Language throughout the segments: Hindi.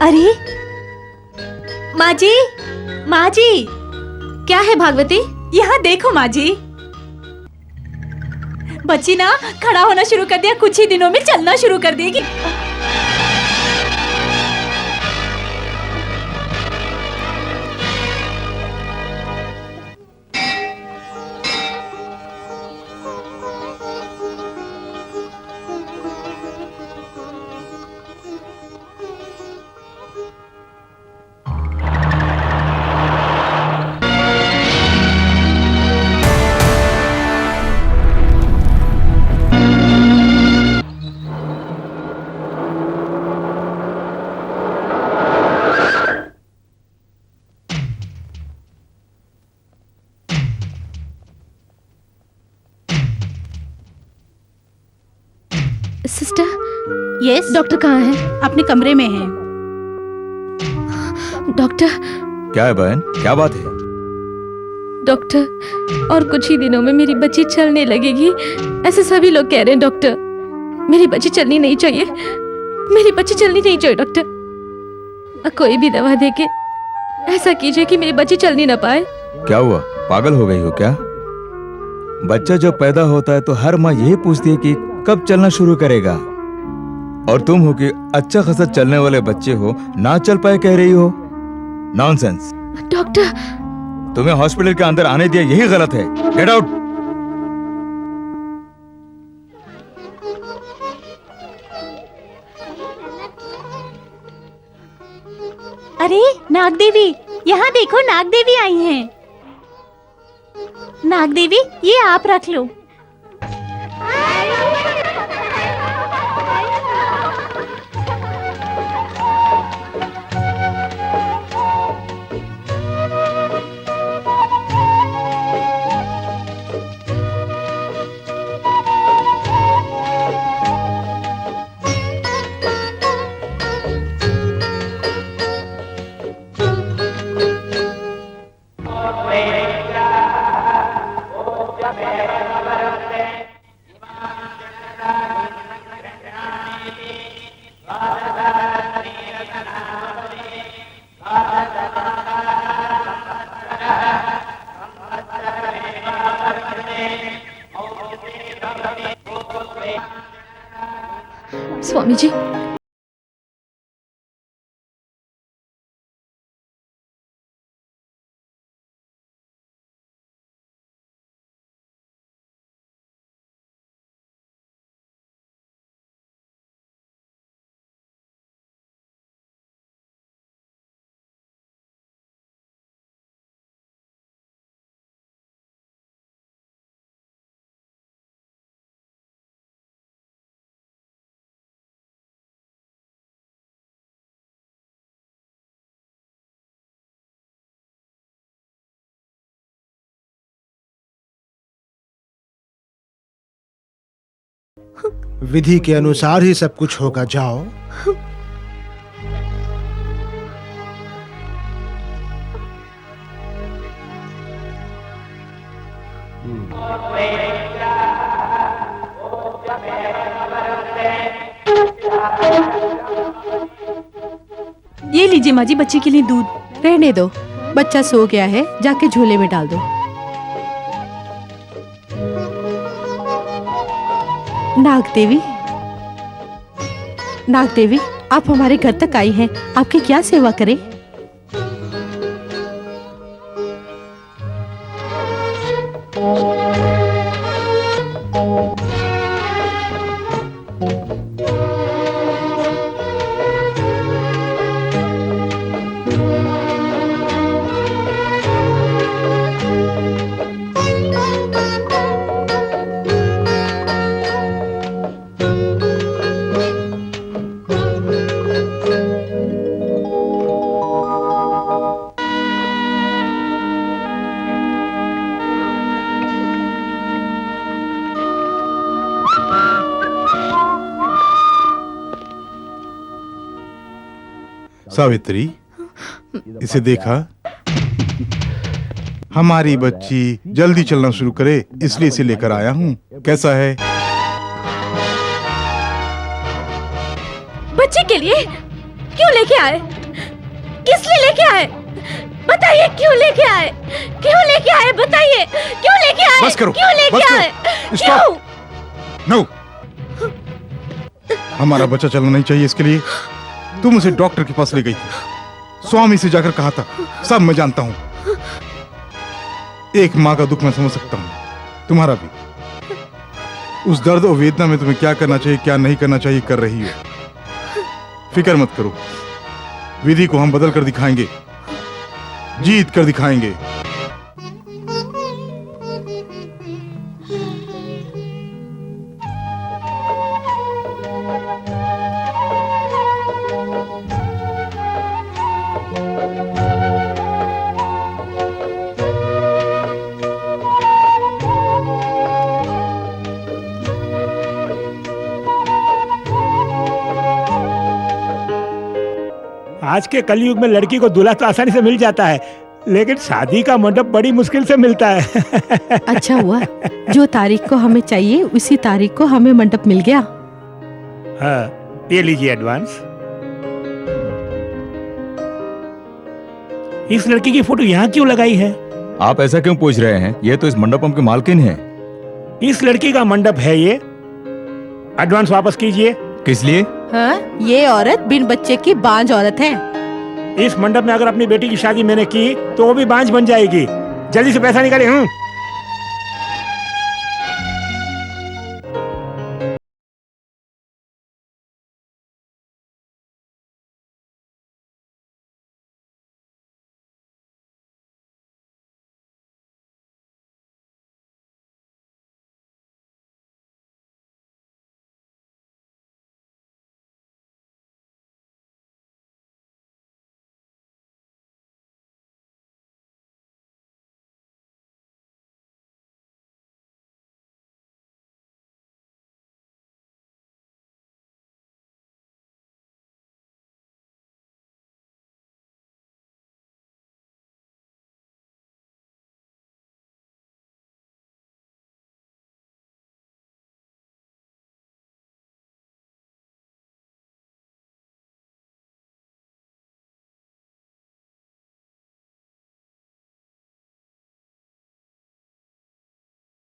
अरे माँ जी, माँ जी, क्या है भागवती? यहाँ देखो माँ जी, बच्ची ना खड़ा होना शुरू कर दिया, कुछ ही दिनों में चलना शुरू कर देगी। सिस्टर, यस, डॉक्टर कहाँ है? अपने कमरे में है। डॉक्टर, क्या है बहन, क्या बात है? डॉक्टर, और कुछ ही दिनों में मेरी बच्ची चलने लगेगी, ऐसे सभी लोग कह रहे हैं। डॉक्टर, मेरी बच्ची चलनी नहीं चाहिए, मेरी बच्ची चलनी नहीं चाहिए। डॉक्टर, कोई भी दवा देके ऐसा कीजिए कि मेरी बच्ची चल नहीं ना पाए। क्या हुआ, पागल हो गई हो क्या? बच्चा जब पैदा होता है तो हर माँ यही पूछती है कि कब चलना शुरू करेगा, और तुम हो कि अच्छा खासा चलने वाले बच्चे हो, ना चल पाए कह रही हो। नॉनसेंस। डॉक्टर, तुम्हें हॉस्पिटल के अंदर आने दिया यही गलत है। Get out. अरे नाग देवी, यहाँ देखो, नाग देवी आई हैं। नाग देवी, ये आप रख लो। स्वामी जी, विधि के अनुसार ही सब कुछ होगा, जाओ। ये लीजिए माँ जी, बच्चे के लिए दूध। रहने दो, बच्चा सो गया है, जाके झोले में डाल दो। नाग देवी, नाग देवी, आप हमारे घर तक आई हैं, आपकी क्या सेवा करें? सावित्री, इसे देखा? हमारी बच्ची जल्दी चलना शुरू करे, इसलिए इसे लेकर आया हूँ। कैसा है? बच्चे के लिए क्यों लेके आए? किस लिए लेके आए? बताइए क्यों लेके आए? क्यों लेके आए? बताइए क्यों लेके आए? बस करो, क्यों लेके बस करो। आए? Stop. क्यों? नो, हमारा बच्चा चलना नहीं चाहिए, इसके लिए तुम उसे डॉक्टर के पास ले गई थी, स्वामी से जाकर कहा था, सब मैं जानता हूं। एक माँ का दुख मैं समझ सकता हूं, तुम्हारा भी। उस दर्द और वेदना में तुम्हें क्या करना चाहिए, क्या नहीं करना चाहिए, कर रही हो। फिक्र मत करो, विधि को हम बदल कर दिखाएंगे, जीत कर दिखाएंगे। आज के कलयुग में लड़की को दूल्हा तो आसानी से मिल जाता है, लेकिन शादी का मंडप बड़ी मुश्किल से मिलता है। अच्छा हुआ जो तारीख को हमें चाहिए उसी तारीख को हमें मंडप मिल गया। हाँ, ये लीजिए एडवांस। इस लड़की की फोटो यहाँ क्यों लगाई है? आप ऐसा क्यों पूछ रहे हैं? ये तो इस मंडपम के मालकिन हैं। इस लड़की का मंडप है ये। एडवांस वापस कीजिए। किस लिए? हाँ, ये औरत बिन बच्चे की बांझ औरत है। इस मंडप में अगर अपनी बेटी की शादी मैंने की तो वो भी बांझ बन जाएगी। जल्दी से पैसा निकाले।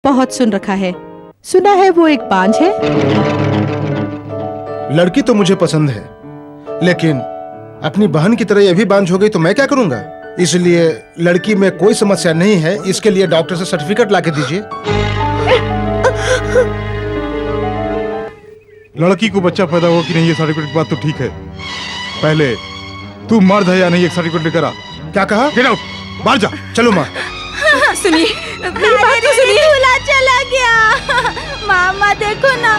बहुत सुन रखा है, सुना है वो एक बांझ है। लड़की तो मुझे पसंद है, लेकिन अपनी बहन की तरह ये भी बांझ हो गई तो मैं क्या करूंगा? इसलिए लड़की में कोई समस्या नहीं है, इसके लिए डॉक्टर से सर्टिफिकेट लाके दीजिए। लड़की को बच्चा पैदा हुआ कि नहीं, ये सर्टिफिकेट की बात तो ठीक है। पहले तू मर्द है या नहीं, एक सर्टिफिकेट लेकर आ। क्या कहा? गेट आउट, बाहर जा। चलो माँ। सुनिए, मेरी बात तो सुनिए। दूल्हा चला गया। मामा देखो ना,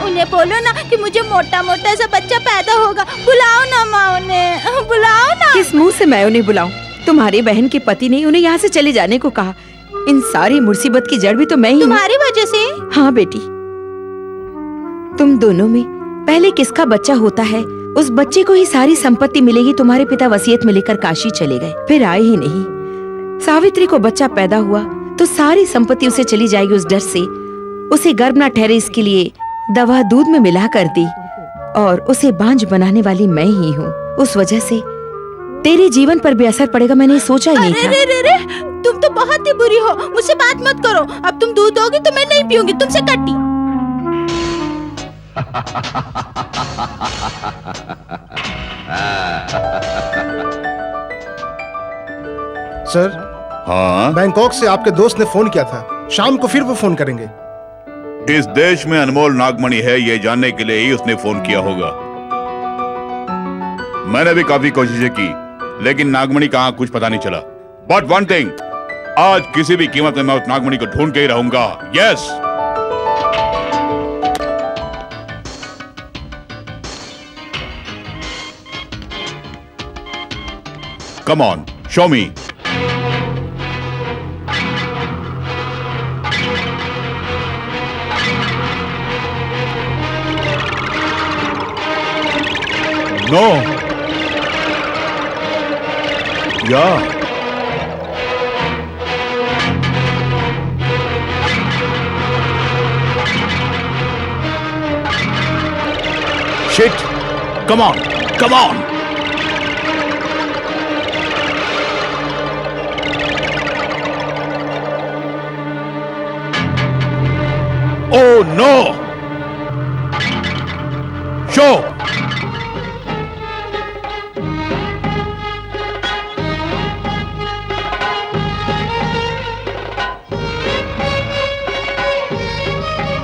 उन्हें बोलो ना कि मुझे मोटा मोटा सा बच्चा पैदा होगा। बुलाओ ना माँ, उन्हें बुलाओ ना। किस मुंह से मैं उन्हें बुलाऊं? तुम्हारी बहन के पति ने उन्हें यहाँ से चले जाने को कहा। इन सारी मुसीबत की जड़ भी तो मैं ही हूँ। तुम्हारी वजह से? हाँ बेटी, तुम दोनों में पहले किसका बच्चा होता है उस बच्चे को ही सारी संपत्ति मिलेगी। तुम्हारे पिता वसीयत में लेकर काशी चले गए, फिर आए ही नहीं। सावित्री को बच्चा पैदा हुआ तो सारी संपत्ति उसे चली जाएगी। उस डर से उसे गर्भ न ठहरे, इसके लिए दवा दूध में मिला कर दी और उसे बांझ बनाने वाली मैं ही हूँ। उस वजह से तेरे जीवन पर भी असर पड़ेगा, मैंने सोचा ही नहीं था। अरे, तुम तो बहुत ही बुरी हो। मुझसे बात मत करो। अब तुम दूध दोगी तो मैं नहीं पीऊंगी, तुमसे कट्टी। सर, हाँ, बैंकॉक से आपके दोस्त ने फोन किया था, शाम को फिर वो फोन करेंगे। इस देश में अनमोल नागमणि है ये जानने के लिए ही उसने फोन किया होगा। मैंने भी काफी कोशिशें की, लेकिन नागमणि कहाँ कुछ पता नहीं चला। बट वन थिंग, आज किसी भी कीमत में मैं उस नागमणि को ढूंढ के ही रहूंगा। Yes. Come on, show me. No, yeah shit, come on, come on. Oh no! Show!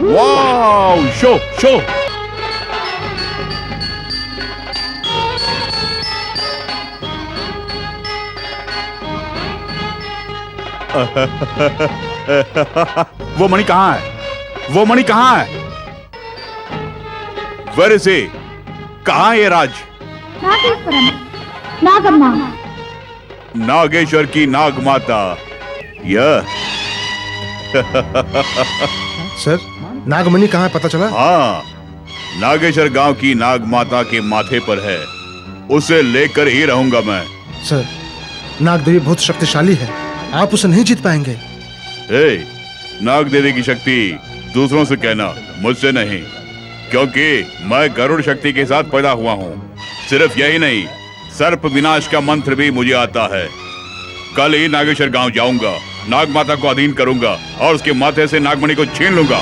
Wow! Show! Show! वो मणि कहाँ है? वो मणि कहाँ है? Where is he? कहाँ है ये राज? नागम्मा। नागेश्वर की नाग माता। यह सर, नागमणि कहाँ है पता चला? हाँ, नागेश्वर गांव की नाग माता के माथे पर है। उसे लेकर ही रहूंगा मैं। सर, नाग देवी बहुत शक्तिशाली है, आप उसे नहीं जीत पाएंगे। हे, नाग देवी की शक्ति दूसरों से कहना, मुझसे नहीं, क्योंकि मैं गरुड़ शक्ति के साथ पैदा हुआ हूँ। सिर्फ यही नहीं, सर्प विनाश का मंत्र भी मुझे आता है। कल ही नागेश्वर गांव जाऊंगा, नाग माता को अधीन करूंगा और उसके माथे से नागमणि को छीन लूंगा।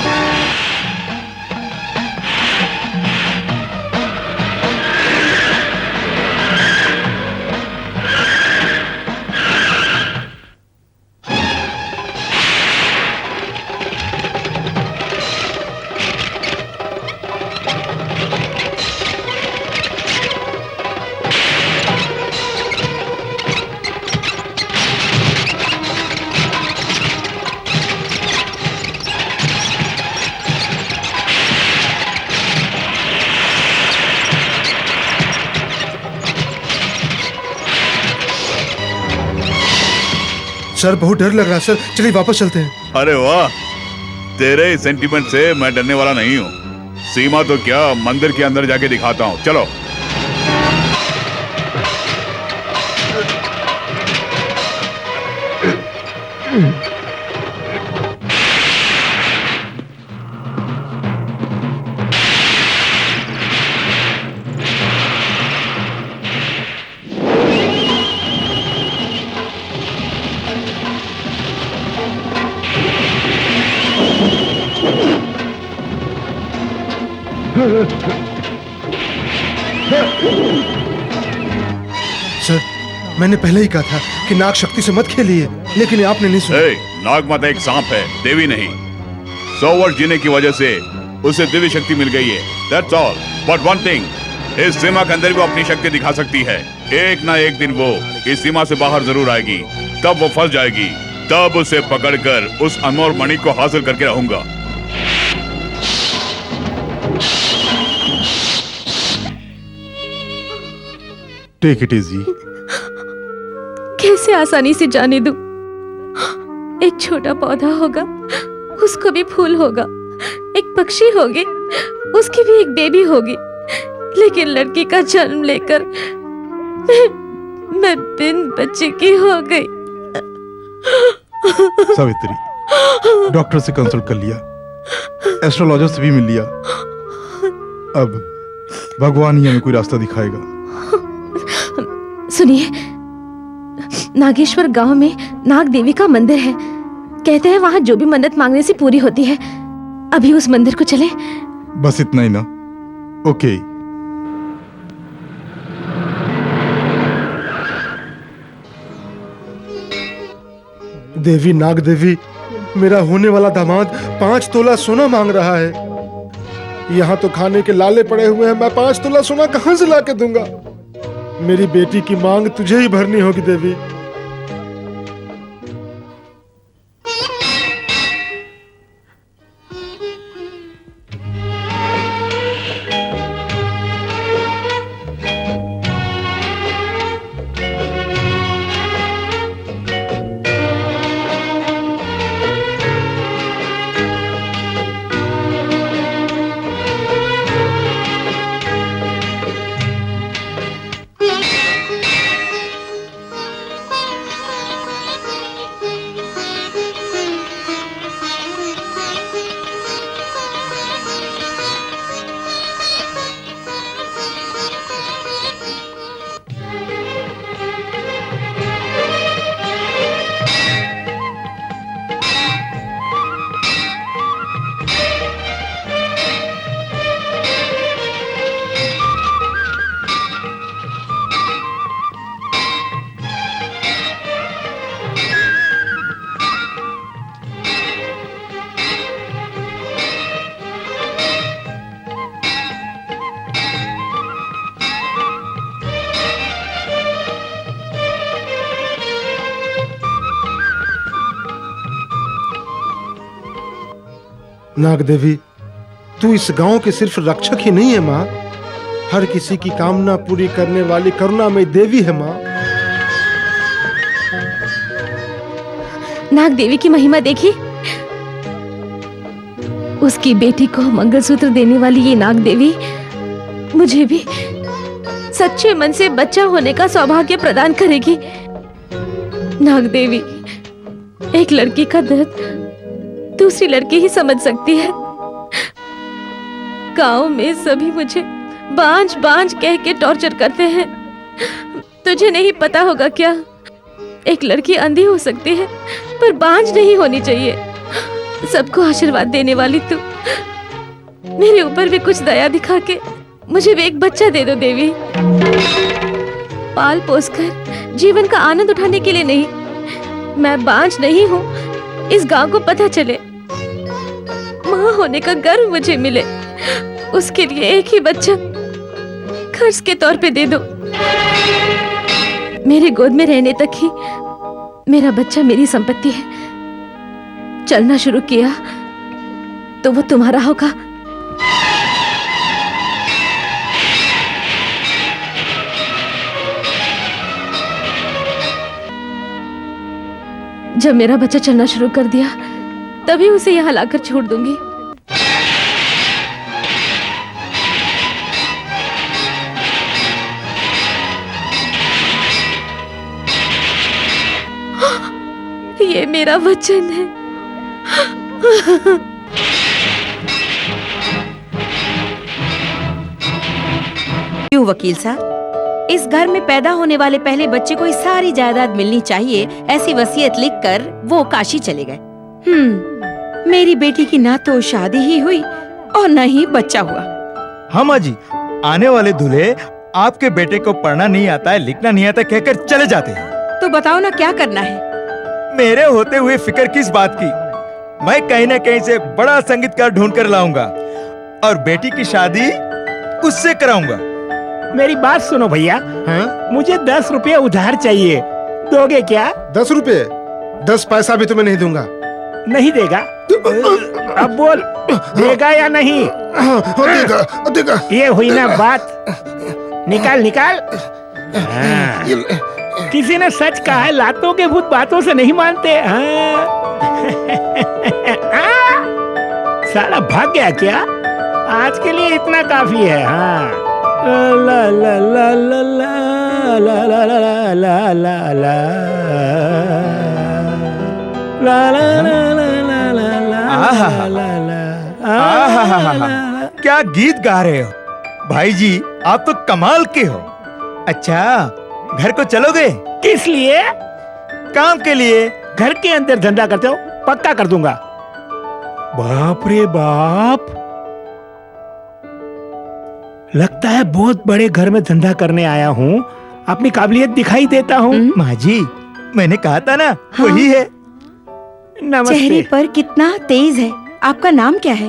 सर, बहुत डर लग रहा है सर, चलिए वापस चलते हैं। अरे वाह, तेरे सेंटीमेंट से मैं डरने वाला नहीं हूँ। सीमा तो क्या, मंदिर के अंदर जाके दिखाता हूँ। चलो। सर, मैंने पहले ही कहा था कि नाग शक्ति से मत खेलिए, लेकिन आपने नहीं सुना। नाग माता एक सांप है, देवी नहीं। 100 वर्ष जीने की वजह से उसे दिव्य शक्ति मिल गई है। That's all. But one thing, इस सीमा के अंदर भी वो अपनी शक्ति दिखा सकती है। एक ना एक दिन वो इस सीमा से बाहर जरूर आएगी। तब वो फंस जाएगी, तब उसे पकड़कर उस अनमोल मणि को हासिल करके रहूंगा। Take it easy. कैसे आसानी से जाने दूं? एक छोटा पौधा होगा, उसको भी फूल होगा। एक पक्षी होगी, उसकी भी एक बेबी होगी। लेकिन लड़की का जन्म लेकर मैं बिन बच्चे की हो गई। सावित्री, डॉक्टर से कंसल्ट कर लिया, एस्ट्रोलॉजर से भी मिल लिया। अब भगवान ही हमें कोई रास्ता दिखाएगा। सुनिए, नागेश्वर गांव में नाग देवी का मंदिर है। कहते हैं वहां जो भी मन्नत मांगने से पूरी होती है। अभी उस मंदिर को चलें? बस इतना ही ना? ओके। देवी, नाग देवी, मेरा होने वाला दामाद 5 तोला सोना मांग रहा है। यहाँ तो खाने के लाले पड़े हुए हैं, मैं 5 तोला सोना कहाँ से लाके दूंगा? मेरी बेटी की मांग तुझे ही भरनी होगी देवी। नाग देवी, तू इस गांव की सिर्फ रक्षक ही नहीं है माँ, हर किसी की कामना पूरी करने वाली करुणामयी देवी है माँ। नाग देवी की महिमा देखी। उसकी बेटी को मंगलसूत्र देने वाली ये नाग देवी मुझे भी सच्चे मन से बच्चा होने का सौभाग्य प्रदान करेगी। नाग देवी, एक लड़की का दर्द दूसरी लड़की ही समझ सकती है। गांव में सभी मुझे बांझ बांझ कह के टॉर्चर करते हैं। तुझे नहीं पता होगा क्या, एक लड़की अंधी हो सकती है पर बांझ नहीं होनी चाहिए। सबको आशीर्वाद देने वाली तू, मेरे ऊपर भी कुछ दया दिखा के मुझे भी एक बच्चा दे दो देवी। पाल पोस कर जीवन का आनंद उठाने के लिए नहीं, मैं बांझ नहीं हूँ इस गांव को पता चले, माँ होने का गर्व मुझे मिले, उसके लिए एक ही बच्चा खर्च के तौर पे दे दो। मेरे गोद में रहने तक ही मेरा बच्चा मेरी संपत्ति है। चलना शुरू किया तो वो तुम्हारा होगा। जब मेरा बच्चा चलना शुरू कर दिया तभी उसे यहाँ लाकर छोड़ दूंगी। ये मेरा वचन है। क्यों वकील साहब, इस घर में पैदा होने वाले पहले बच्चे को ही सारी जायदाद मिलनी चाहिए, ऐसी वसीयत लिखकर वो काशी चले गए। मेरी बेटी की ना तो शादी ही हुई और न ही बच्चा हुआ। हाँ माँ जी, आने वाले दूल्हे आपके बेटे को पढ़ना नहीं आता है, लिखना नहीं आता कहकर चले जाते हैं। तो बताओ ना क्या करना है। मेरे होते हुए फिक्र किस बात की, मैं कहीं न कहीं से बड़ा संगीतकार ढूंढ कर लाऊंगा और बेटी की शादी उससे कराऊंगा। मेरी बात सुनो भैया, हाँ? मुझे 10 रुपये उधार चाहिए, दोगे क्या? 10 रुपए? 10 पैसा भी तुम्हें नहीं दूंगा। नहीं देगा? अब बोल, देगा या नहीं? देगा, देगा। ये हुई ना बात, निकाल निकाल। हाँ। किसी ने सच कहा है, लातों के भूत बातों से नहीं मानते। हाँ। साला भाग गया क्या? आज के लिए इतना काफी है। हाँ। ला ला ला ला ला ला ला ला ला ला ला क्या गीत गा रहे हो भाई जी, आप तो कमाल के हो। अच्छा, घर को चलोगे? किस लिए? काम के लिए। घर के अंदर धंधा करते हो? पक्का कर दूंगा। बाप रे बाप, लगता है बहुत बड़े घर में धंधा करने आया हूँ, अपनी काबिलियत दिखाई देता हूँ। माँ जी, मैंने कहा था ना, हाँ? वही है। नमस्ते। चेहरे पर कितना तेज है। आपका नाम क्या है?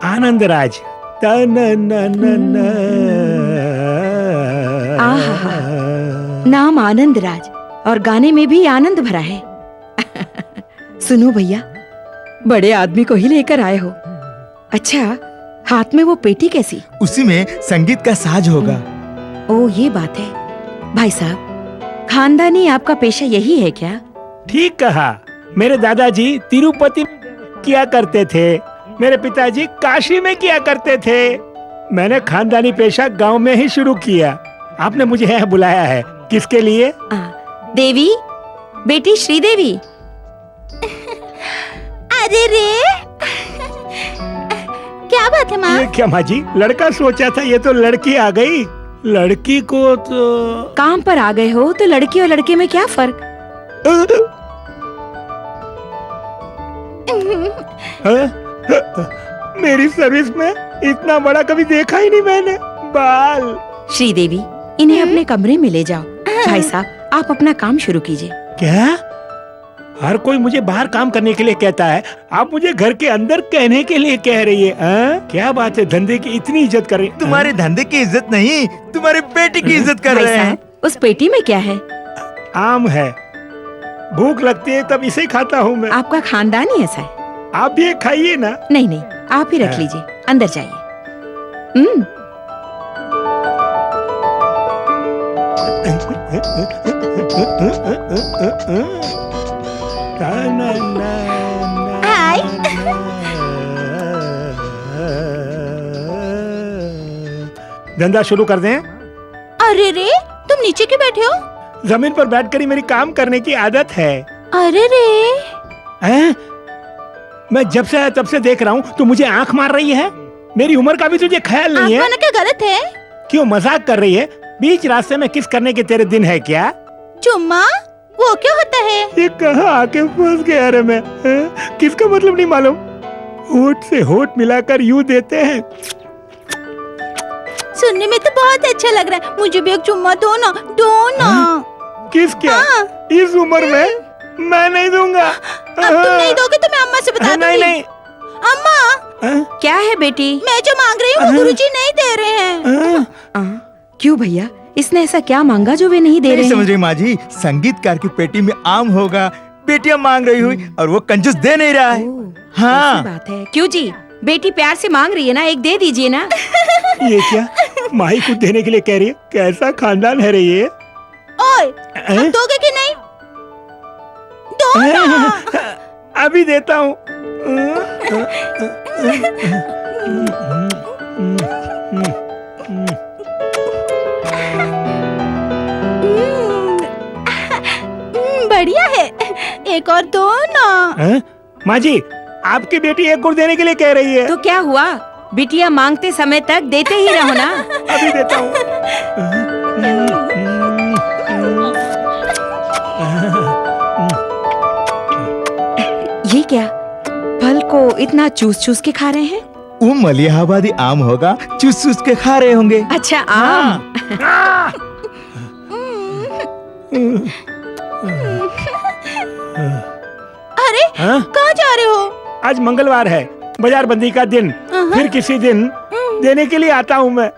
आनंद राज। नाम आनंद राज और गाने में भी आनंद भरा है। सुनो भैया, बड़े आदमी को ही लेकर आए हो। अच्छा, हाथ में वो पेटी कैसी? उसी में संगीत का साज होगा। ओ, ये बात है। भाई साहब, खानदानी आपका पेशा यही है क्या? ठीक कहा। मेरे दादाजी तिरुपति किया करते थे, मेरे पिताजी काशी में किया करते थे। मैंने खानदानी पेशा गांव में ही शुरू किया। आपने मुझे यहाँ बुलाया है, किसके लिए? देवी, बेटी श्रीदेवी। अरे रे, क्या बात है माँ? ये क्या माँ जी, लड़का सोचा था, ये तो लड़की आ गई। लड़की को तो काम पर आ गए हो तो लड़की और लड़के में क्या फर्क? मेरी सर्विस में इतना बड़ा कभी देखा ही नहीं मैंने। बाल। श्रीदेवी, इन्हें अपने कमरे में ले जाओ। भाई साहब, आप अपना काम शुरू कीजिए। क्या? हर कोई मुझे बाहर काम करने के लिए कहता है, आप मुझे घर के अंदर कहने के लिए कह रही है? क्या बात है, धंधे की इतनी इज्जत कर रही? तुम्हारे धंधे की इज्जत नहीं, तुम्हारी बेटी की इज्जत कर भाई रहे हैं। साहब, उस पेटी में क्या है? आम है, भूख लगती है तब इसे खाता हूँ मैं। आपका खानदान ही ऐसा है। आप भी एक खाइए ना। नहीं नहीं, आप ही रख लीजिए, अंदर जाइए। हाय। धंधा शुरू कर दें? अरे रे, तुम नीचे क्यों बैठे हो? जमीन पर बैठकर ही मेरी काम करने की आदत है। अरे रे, हैं? मैं जब से आया तब से देख रहा हूँ तो मुझे आंख मार रही है। मेरी उम्र का भी तुझे ख्याल नहीं है? आंख मारना क्या गलत है? क्यों मजाक कर रही है? बीच रास्ते में किस करने के तेरे दिन है क्या? चुम्मा, वो क्यों होता है? ये कहाँ आके फंस गया रे मैं? किसका मतलब नहीं मालूम। होठ से होठ मिलाकर यूं देते हैं। सुनने में तो बहुत अच्छा लग रहा है। मुझे भी एक चुम्मा दो ना, दो ना। किस क्या? हाँ। इस उम्र में मैं नहीं दूंगा। अब तुम नहीं दोगे तो मैं अम्मा से बता दूंगी। नहीं नहीं। अम्मा, क्या है बेटी? मैं जो मांग रही हूँ वो गुरुजी नहीं दे रहे हैं। क्यों भैया, इसने ऐसा क्या मांगा जो वे नहीं दे रहे नहीं हैं? समझ रही माँ जी, संगीतकार की पेटी में आम होगा, बेटियां मांग रही हुई और वो कंजूस दे नहीं रहा है। हाँ ऐसी बात है। क्यों जी, बेटी प्यार से मांग रही है ना, एक दे दीजिए ना। ये क्या? माही कुछ देने के लिए कह रही है? कैसा खानदान है रे ये? ओए, अब दोगे कि नहीं? दो ना। अभी देता हूँ। बढ़िया है, एक और दो ना। माँ जी, आपकी बेटी एक गुड़ देने के लिए कह रही है। तो क्या हुआ, बिटिया मांगते समय तक देते ही रहो ना। अभी देता हूँ। ये क्या, फल को इतना चूस चूस के खा रहे हैं? वो मलिहाबादी आम होगा, चूस चूस के खा रहे होंगे। अच्छा, आम। अरे, कहाँ जा रहे हो? आज मंगलवार है, बाजार बंदी का दिन। फिर किसी दिन देने के लिए आता हूँ मैं।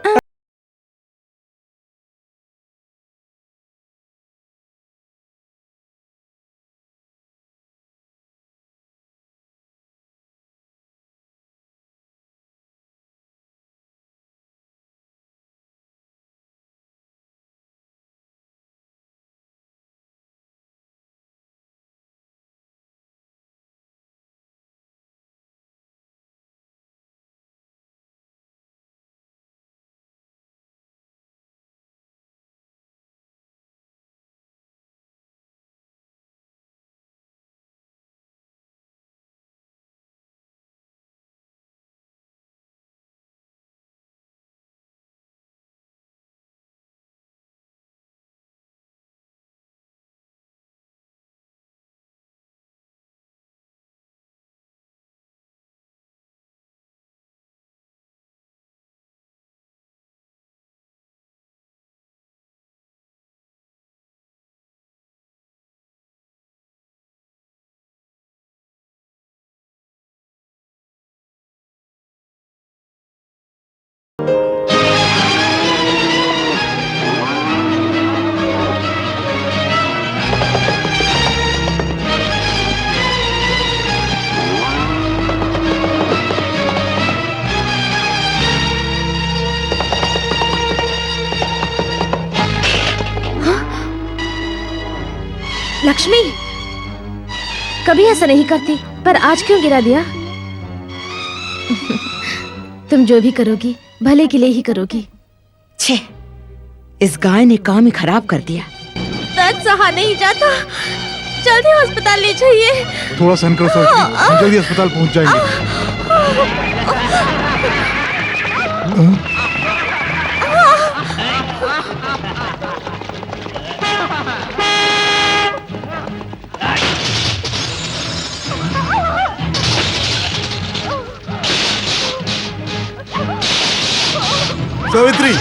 लक्ष्मी, कभी ऐसा नहीं करती, पर आज क्यों गिरा दिया? तुम जो भी करोगी भले के लिए ही करोगी। छे, इस गाय ने काम ही खराब कर दिया। दर्द सहा नहीं जाता, जल्दी अस्पताल ले जाइए। थोड़ा सहन करो सावित्री, हम जल्दी अस्पताल पहुंच जाएंगे। सावित्री,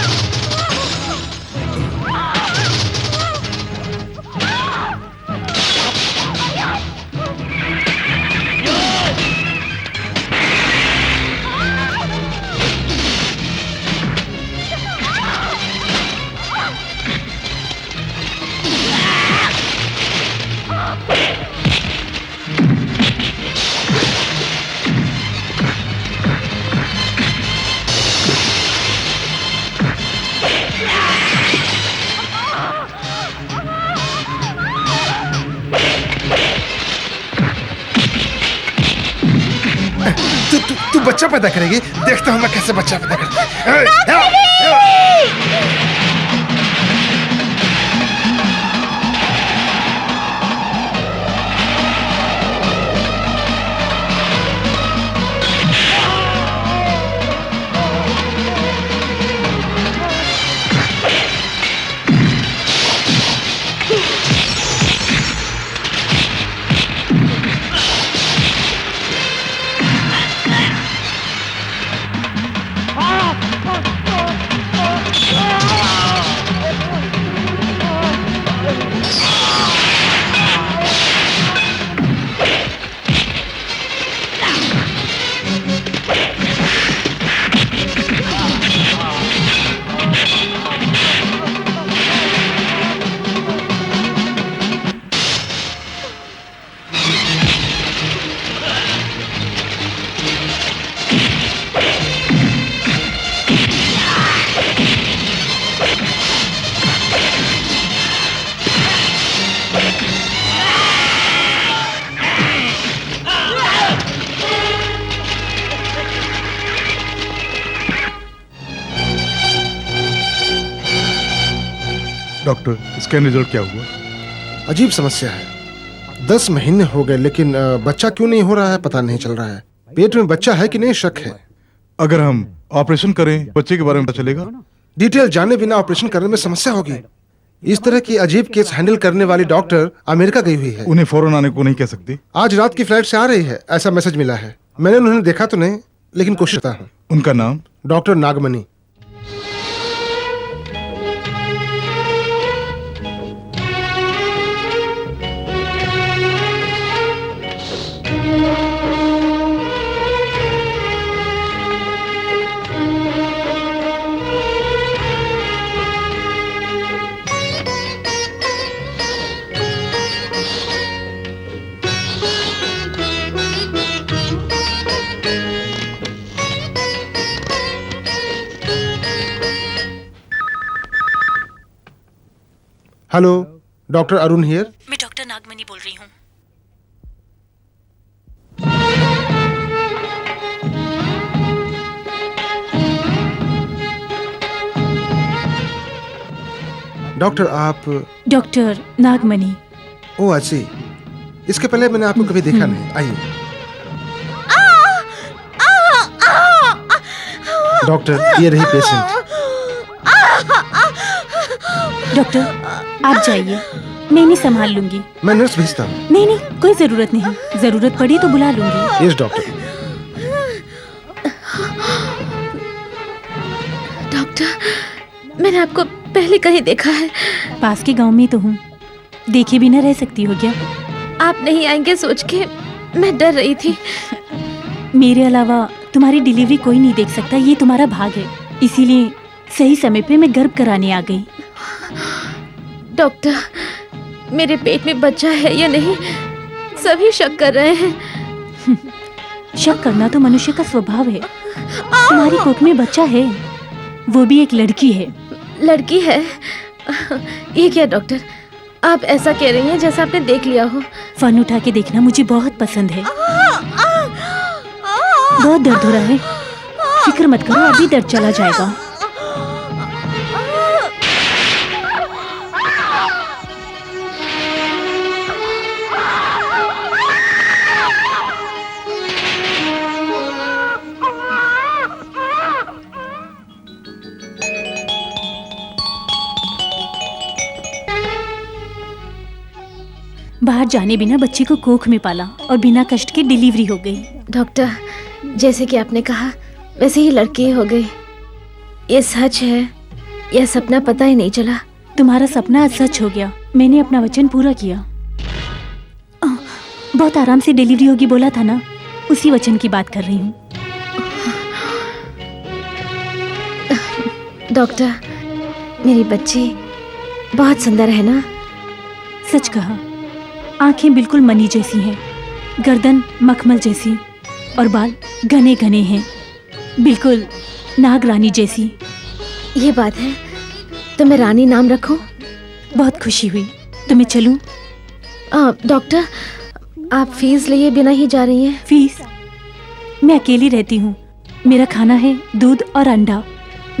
तू बच्चा पैदा करेगी? देखता हूँ मैं कैसे बच्चा पैदा करती। डॉक्टर, स्कैन रिजल्ट क्या हुआ? अजीब समस्या है। 10 महीने हो गए लेकिन बच्चा क्यों नहीं हो रहा है पता नहीं चल रहा है। पेट में बच्चा है कि नहीं शक है। अगर हम ऑपरेशन करें बच्चे के बारे में पता चलेगा? डिटेल जाने बिना ऑपरेशन करने में समस्या होगी। इस तरह की अजीब केस हैंडल करने वाली डॉक्टर अमेरिका गई हुई है। उन्हें फौरन आने को नहीं कह सकती? आज रात की फ्लाइट से आ रही है, ऐसा मैसेज मिला है। मैंने उन्हें देखा तो नहीं लेकिन कोशिश करता हूँ। उनका नाम? Doctor Nagamani. Hello, doctor Arun here. मैं डॉक्टर नागमणि बोल रही हूँ। डॉक्टर आप? डॉक्टर नागमणि। ओह अच्छी, इसके पहले मैंने आपको कभी देखा नहीं। आइए। डॉक्टर ये रही पेशेंट। डॉक्टर आप जाइए, मैं नहीं संभाल लूंगी। मैं नर्स भेजता हूँ। नहीं नहीं, कोई जरूरत नहीं। जरूरत पड़ी तो बुला लूंगी। Yes doctor. डॉक्टर, मैंने आपको पहले कहीं देखा है। पास के गांव में तो हूँ, देखे भी न रह सकती हो क्या? आप नहीं आएंगे सोच के मैं डर रही थी। मेरे अलावा तुम्हारी डिलीवरी कोई नहीं देख सकता, ये तुम्हारा भाग है। इसीलिए सही समय पे मैं गर्भ कराने आ गई। डॉक्टर, मेरे पेट में बच्चा है या नहीं, सभी शक कर रहे हैं। शक करना तो मनुष्य का स्वभाव है। तुम्हारी कोख में बच्चा है, वो भी एक लड़की है। लड़की है? ये क्या डॉक्टर, आप ऐसा कह रही हैं जैसा आपने देख लिया हो। फन उठा के देखना मुझे बहुत पसंद है। बहुत दर्द हो रहा है, फिक्र मत करो, अभी दर्द चला जाएगा। बाहर जाने बिना बच्चे को कोख में पाला और बिना कष्ट के डिलीवरी हो गई। डॉक्टर, जैसे कि आपने कहा वैसे ही लड़की हो गई। ये सच है, यह सपना पता ही नहीं चला। तुम्हारा सपना आज सच हो गया। मैंने अपना वचन पूरा किया। बहुत आराम से डिलीवरी होगी बोला था ना, उसी वचन की बात कर रही हूँ। डॉक्टर, मेरी बच्ची बहुत सुंदर है ना? सच कहा। आंखें बिल्कुल मनी जैसी हैं, गर्दन मखमल जैसी और बाल घने घने हैं, बिल्कुल नाग रानी जैसी। ये बात है तो मैं रानी नाम रखूं? बहुत खुशी हुई। तो मैं चलूं? डॉक्टर, आप फीस लिए बिना ही जा रही हैं? फीस? मैं अकेली रहती हूँ। मेरा खाना है दूध और अंडा।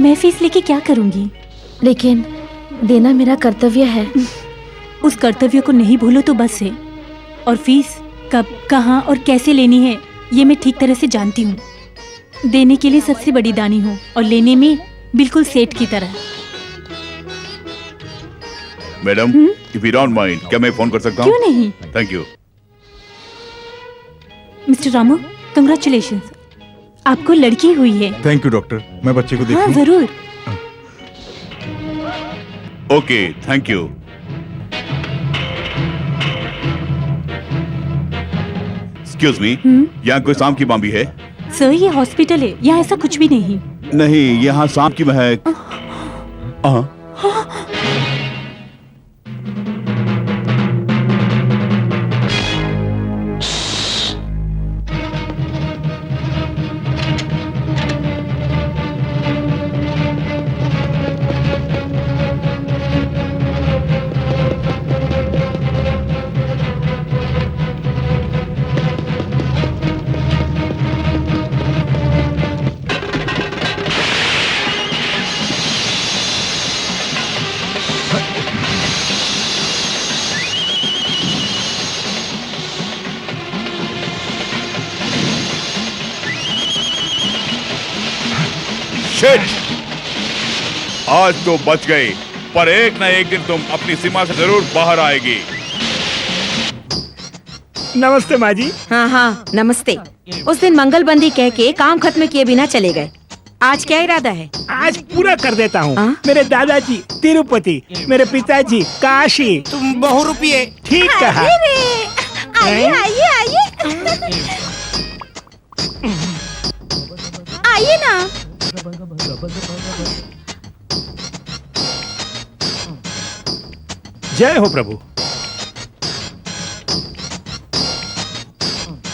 मैं फीस लेके क्या करूँगी? लेकिन देना मेरा कर्तव्य है। उस कर्तव्य को नहीं भूलो तो बस है। और फीस कब, कहाँ और कैसे लेनी है ये मैं ठीक तरह से जानती हूँ। देने के लिए सबसे बड़ी दानी हूँ और लेने में बिल्कुल सेठ की तरह। Madam, if you don't mind, क्या मैं फोन कर सकता हूँ? क्यों नहीं? Thank you. Mister Ramu, congratulations, आपको लड़की हुई है। Thank you doctor. मैं बच्चे को हाँ देखूं? जरूर। Okay, thank you. Excuse me, यहाँ कोई सांप की बाम्बी है? सर ये हॉस्पिटल है, यहाँ ऐसा कुछ भी नहीं। नहीं, यहाँ सांप की महक। शिट! आज तो बच गई, पर एक न एक दिन तुम अपनी सीमा से जरूर बाहर आएगी। नमस्ते माँ जी। हाँ हाँ नमस्ते। उस दिन मंगलबंदी कह के काम खत्म किए बिना चले गए। आज क्या इरादा है? आज पूरा कर देता हूँ। हाँ? मेरे दादाजी तिरुपति, मेरे पिताजी काशी। तुम बहुरूपिये। ठीक कहा। आइए आइए आइए आइए ना। जय हो प्रभु।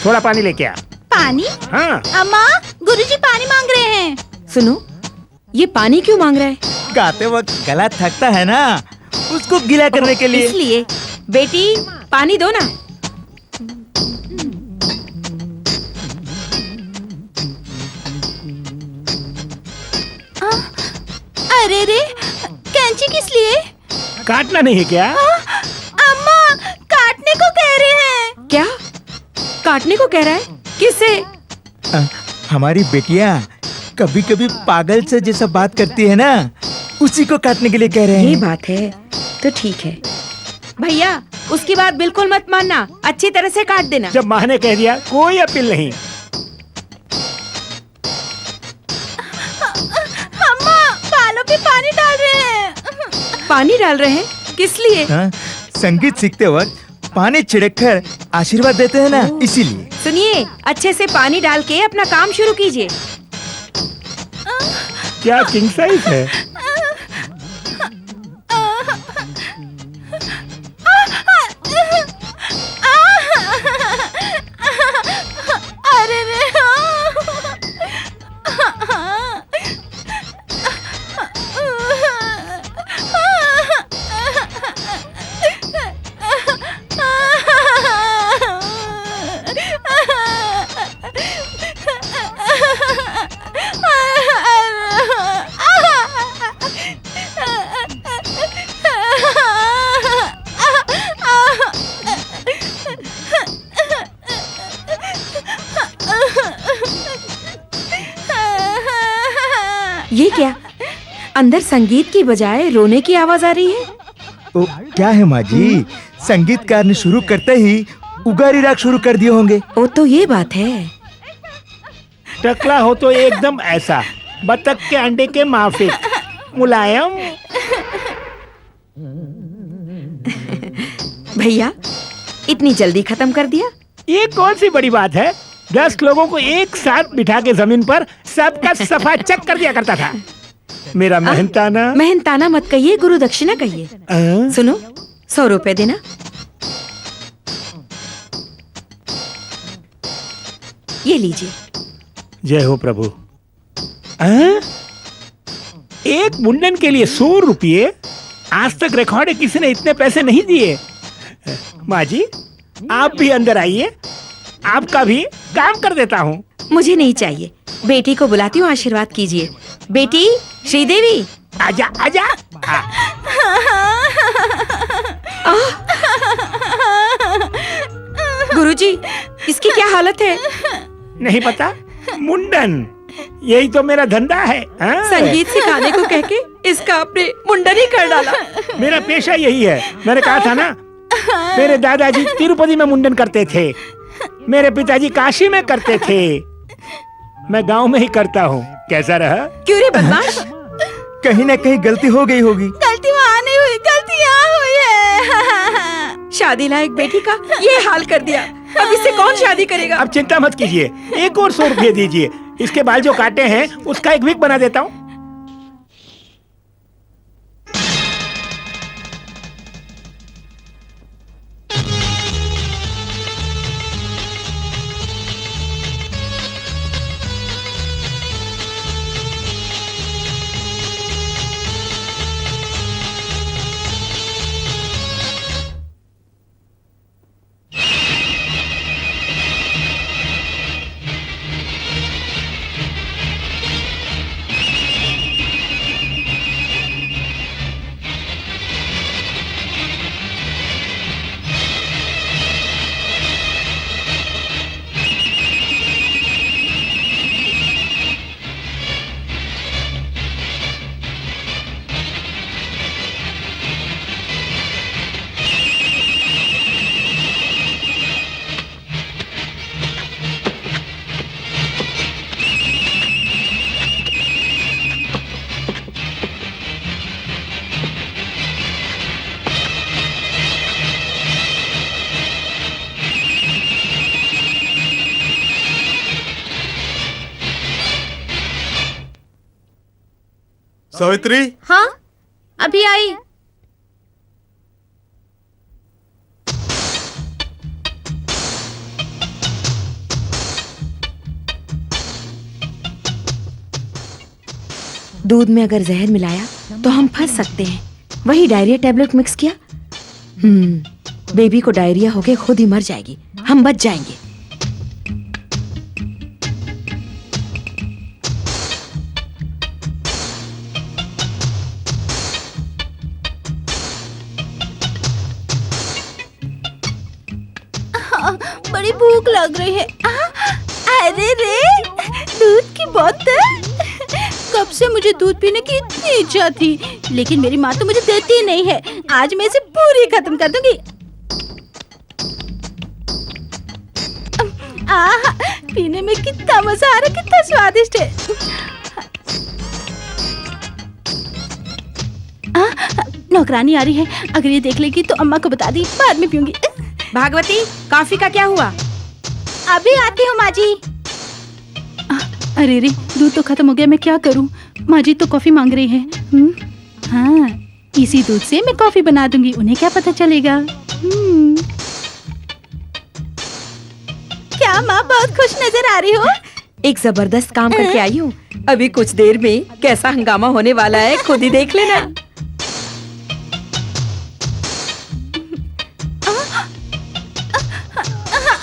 थोड़ा पानी लेके आ। पानी? हाँ। अम्मा, गुरुजी पानी मांग रहे हैं। सुनो, ये पानी क्यों मांग रहा है? गाते वक्त गला थकता है ना, उसको गीला करने के लिए। इसलिए बेटी पानी दो ना। अरे रे, कैंची किस लिए? काटना नहीं है क्या? अम्मा, काटने को कह रहे हैं। क्या काटने को कह रहा है? किससे? हमारी बेटियां कभी कभी पागल से जैसा बात करती है ना, उसी को काटने के लिए कह रहे ये हैं। बात है तो ठीक है। भैया उसकी बात बिल्कुल मत मानना, अच्छी तरह से काट देना। जब माँ ने कह दिया कोई अपील नहीं। अम्मा, बालों पे पानी डाल रहे हैं। पानी डाल रहे हैं? किस लिए? हाँ, संगीत सीखते वक्त पानी छिड़ककर आशीर्वाद देते हैं ना, इसीलिए। सुनिए, अच्छे से पानी डाल के अपना काम शुरू कीजिए। क्या किंग साइज है? अरे रे, ये क्या? अंदर संगीत की बजाय रोने की आवाज आ रही है। ओ, क्या है माँ जी, संगीतकार ने शुरू करते ही उगारी राग शुरू कर दिए होंगे। ओ तो ये बात है। टकला हो तो एकदम ऐसा, बतख के अंडे के माफिक, मुलायम। भैया इतनी जल्दी खत्म कर दिया? ये कौन सी बड़ी बात है? 10 लोगों को एक साथ बिठा के जमीन पर सबका सफा चक कर दिया करता था। मेरा मेहनताना। मेहनताना मत कहिए, गुरु दक्षिणा कहिए। सुनो, 100 रुपए देना। ये लीजिए। जय हो प्रभु। एक मुंडन के लिए 100 रुपये? आज तक रिकॉर्ड है किसी ने इतने पैसे नहीं दिए। माँ जी, आप भी अंदर आइए, आपका भी काम कर देता हूँ। मुझे नहीं चाहिए। बेटी को बुलाती हूँ, आशीर्वाद कीजिए। बेटी श्रीदेवी। आजा आजा। गुरुजी, इसकी क्या हालत है? नहीं पता? मुंडन, यही तो मेरा धंधा है। हाँ? संगीत सिखाने को कह के इसका आपने मुंडन ही कर डाला। मेरा पेशा यही है। मैंने कहा था ना, मेरे दादाजी तिरुपति में मुंडन करते थे, मेरे पिताजी काशी में करते थे, मैं गांव में ही करता हूँ। कैसा रहा? क्यों रे बदमाश? कहीं ना कहीं गलती हो गई होगी। गलती वहाँ नहीं हुई, गलती यहाँ हुई है। शादी लायक बेटी का ये हाल कर दिया, अब इससे कौन शादी करेगा? अब चिंता मत कीजिए, एक और 100 रुपये दीजिए, इसके बाल जो काटे हैं उसका एक विग बना देता हूँ। सावित्री। हाँ, अभी आई। दूध में अगर जहर मिलाया तो हम फंस सकते हैं। वही डायरिया टैबलेट मिक्स किया, बेबी को डायरिया होके खुद ही मर जाएगी, हम बच जाएंगे। बड़ी भूख लग रही है। अरे रे, दूध की बोतल। कब से मुझे दूध पीने की इतनी इच्छा थी, लेकिन मेरी माँ तो मुझे देती नहीं है। आज मैं इसे पूरी खत्म कर दूंगी। पीने में कितना मजा आ रहा, कितना स्वादिष्ट है। नौकरानी आ रही है, अगर ये देख लेगी तो अम्मा को बता दी, बाद में पीऊंगी। भागवती, कॉफी का क्या हुआ? अभी आती हूँ माँ जी। अरे रे, दूध तो खत्म हो गया, मैं क्या करूँ? माँ जी तो कॉफी मांग रही है। हाँ, इसी दूध से मैं कॉफी बना दूंगी, उन्हें क्या पता चलेगा। क्या माँ बहुत खुश नजर आ रही हो? एक जबरदस्त काम करके आई हूँ। अभी कुछ देर में कैसा हंगामा होने वाला है, खुद ही देख लेना।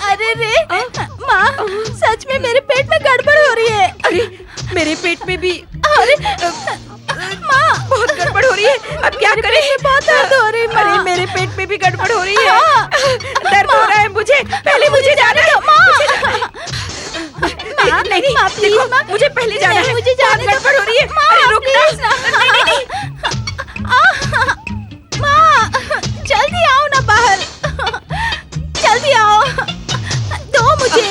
अरे रे, माँ, सच में मेरे पेट में गड़बड़ हो रही है। अरे, मेरे पेट में भी। अरे माँ, बहुत गड़बड़ हो रही है, अब क्या करें? बहुत दर्द हो रही है माँ। अरे, मेरे पेट में भी गड़बड़ हो रही है। दर्द हो रहा है मुझे, पहले मुझे जाने दो। नहीं, माँ प्लीज, माँ, मुझे पहले जाना है। मुझे जाने दो। गड़बड़ हो रही है। अरे रुक माँ, जल्दी आओ ना बाहर, जल्दी आओ, दो मुझे।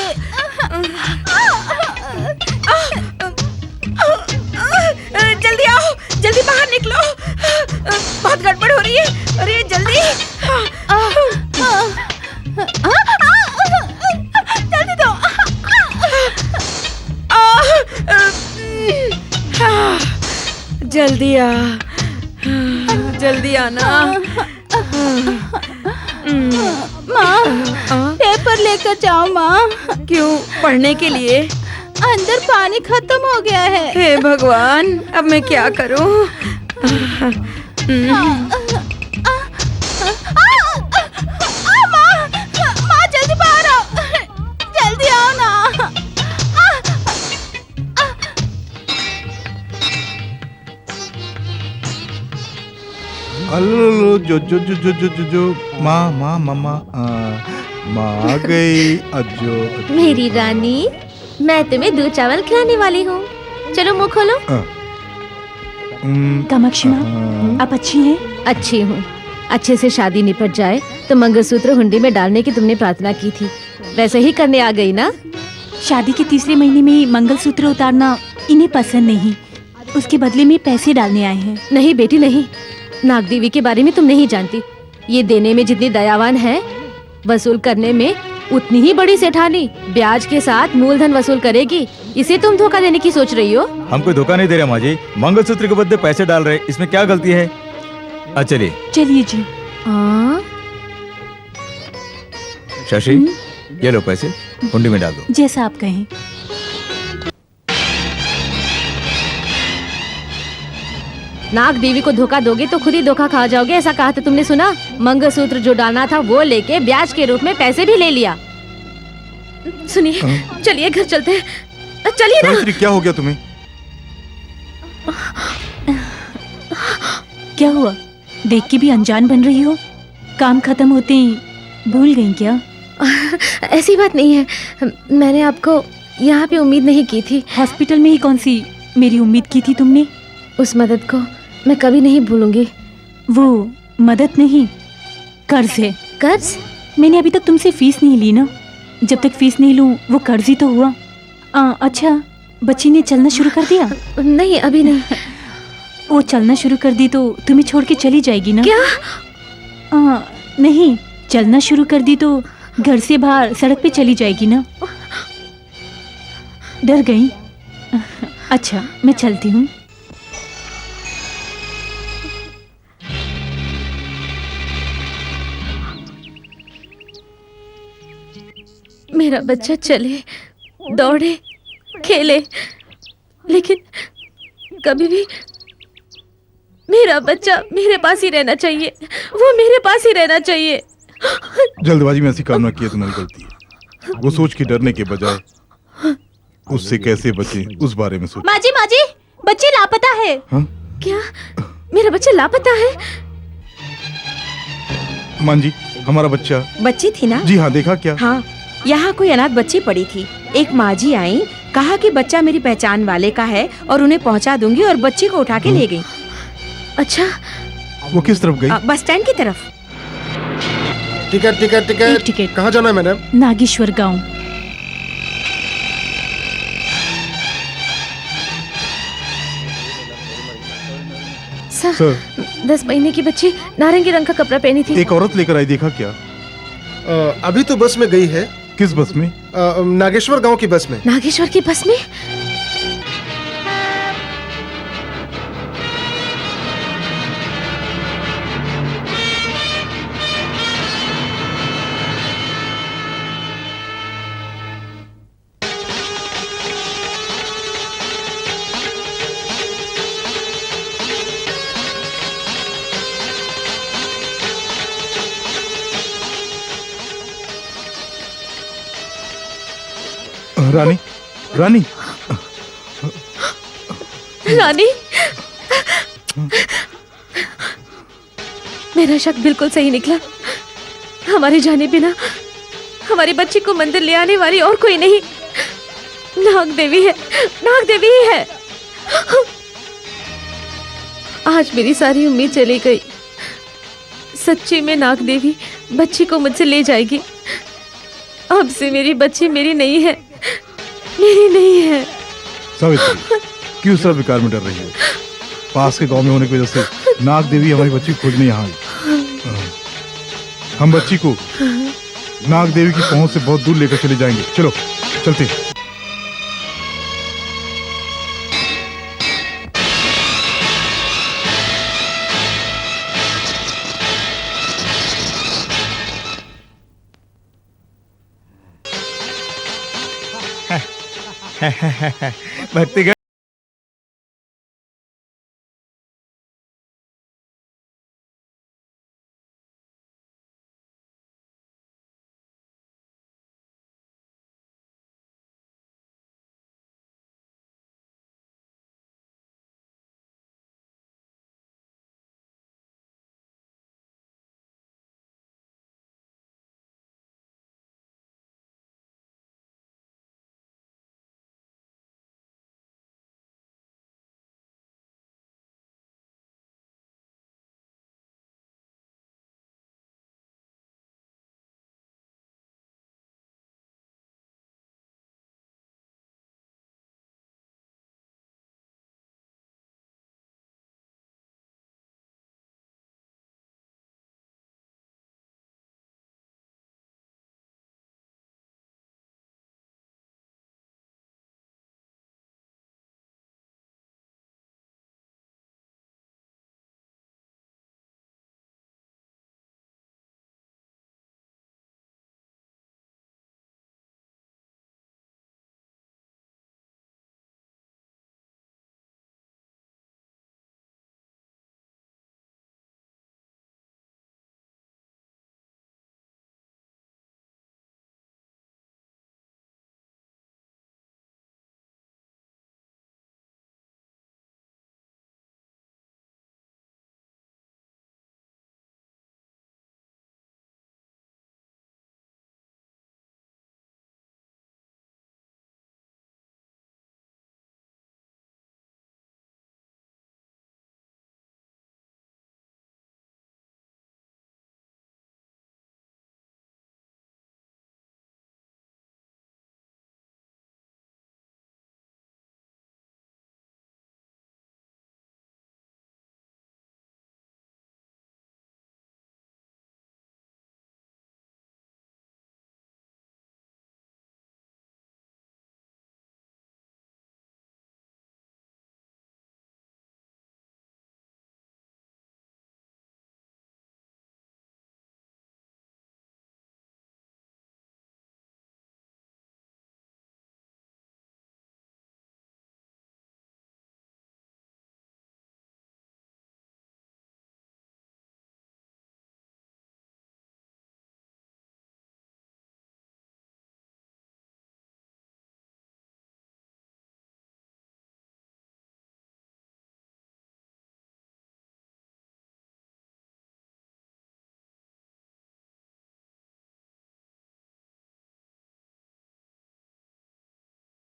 जल्दी आओ, जल्दी बाहर निकलो, बहुत गड़बड़ हो रही है। अरे जल्दी, जल्दी दो। जल्दी आ, जल्दी आना। माँ, पेपर लेकर जाओ माँ। क्यों? पढ़ने के लिए? अंदर पानी खत्म हो गया है। हे भगवान, अब मैं क्या करूं? माँ, जल्दी बाहर आओ, जल्दी आओ ना। अल्लो जो माँ माँ मामा माँ आ गई अज्जो। मेरी रानी, मैं तुम्हें दूध चावल खिलाने वाली हूँ। चलो मुंह खोलो। कामाक्षी माँ, आप अच्छी हैं? अच्छी हूँ। अच्छे से शादी निपट जाए तो मंगलसूत्र हुंडी में डालने की तुमने प्रार्थना की थी, वैसे ही करने आ गई ना। शादी के तीसरे महीने में ही मंगलसूत्र उतारना इन्हें पसंद नहीं, उसके बदले में पैसे डालने आए हैं। नहीं बेटी नहीं, नाग देवी के बारे में तुम नहीं जानती। ये देने में जितनी दयावान है, वसूल करने में उतनी ही बड़ी सेठानी। ब्याज के साथ मूलधन वसूल करेगी। इसे तुम धोखा देने की सोच रही हो? हम कोई धोखा नहीं दे रहे माँ जी, मंगलसूत्र के बदले पैसे डाल रहे, इसमें क्या गलती है? चलिए चलिए जी। शशि, ये लो पैसे, हुंडी में डाल दो। जैसा आप कहें। नाग देवी को धोखा दोगे तो खुद ही धोखा खा जाओगे, ऐसा कहा था तुमने, सुना? मंगलसूत्र जो डालना था वो लेके ब्याज के रूप में पैसे भी ले लिया। सुनिए, चलिए घर चलते हैं। चलिए ना। सावित्री, क्या हो गया तुम्हें? क्या हुआ? देख के भी अनजान बन रही हो। काम खत्म होते ही भूल गई क्या? ऐसी बात नहीं है, मैंने आपको यहाँ पे उम्मीद नहीं की थी। हॉस्पिटल में ही कौन सी मेरी उम्मीद की थी तुमने? उस मदद को मैं कभी नहीं भूलूंगी। वो मदद नहीं, कर्ज है। कर्ज? मैंने अभी तक तुमसे फीस नहीं ली ना। जब तक फीस नहीं लूं वो कर्ज ही तो हुआ। अच्छा, बच्ची ने चलना शुरू कर दिया? नहीं, अभी नहीं। वो चलना शुरू कर दी तो तुम्हें छोड़ के चली जाएगी ना? क्या? नहीं, चलना शुरू कर दी तो घर से बाहर सड़क पे चली जाएगी ना। डर गई? अच्छा, मैं चलती हूँ। मेरा बच्चा चले, दौड़े, खेले, लेकिन कभी भी मेरा बच्चा मेरे पास ही रहना चाहिए। वो मेरे पास ही रहना चाहिए। जल्दबाजी में ऐसी काम न किए, तुम्हारी गलती है। वो सोच के डरने के बजाय उससे कैसे बचे उस बारे में सोचो। माँ जी, बच्चे लापता है। हाँ? क्या? मेरा बच्चा लापता है? मां जी, हमारा बच्चा। बच्ची थी ना? जी हाँ, देखा क्या? हाँ, यहाँ कोई अनाथ बच्ची पड़ी थी। एक माँ जी आई, कहा कि बच्चा मेरी पहचान वाले का है और उन्हें पहुँचा दूंगी, और बच्ची को उठा के ले गई। अच्छा, वो किस तरफ गई? बस स्टैंड की तरफ। टिकट टिकट एक टिकट। टिकट। कहाँ जाना है मैडम? नागेश्वर गांव। सर, 10 महीने की बच्ची नारंगी रंग का कपड़ा पहनी थी। एक औरत लेकर आई, देखा क्या? अभी तो बस में गई है। किस बस में? नागेश्वर गांव की बस में। नागेश्वर की बस में? रानी, रानी, रानी, मेरा शक बिल्कुल सही निकला। हमारे जाने बिना हमारी बच्ची को मंदिर ले आने वाली और कोई नहीं, नाग देवी है। नाग देवी ही है। आज मेरी सारी उम्मीद चली गई। सच्ची में नाग देवी बच्ची को मुझसे ले जाएगी। अब से मेरी बच्ची मेरी नहीं है, मेरी नहीं है। सावित्री, क्यों सब विकार में डर रही हो? पास के गांव में होने की वजह से नाग देवी हमारी बच्ची को खोजने यहाँ आई। हम बच्ची को नाग देवी की पहुंच से बहुत दूर लेकर चले जाएंगे। चलो चलते हैं। भक्ति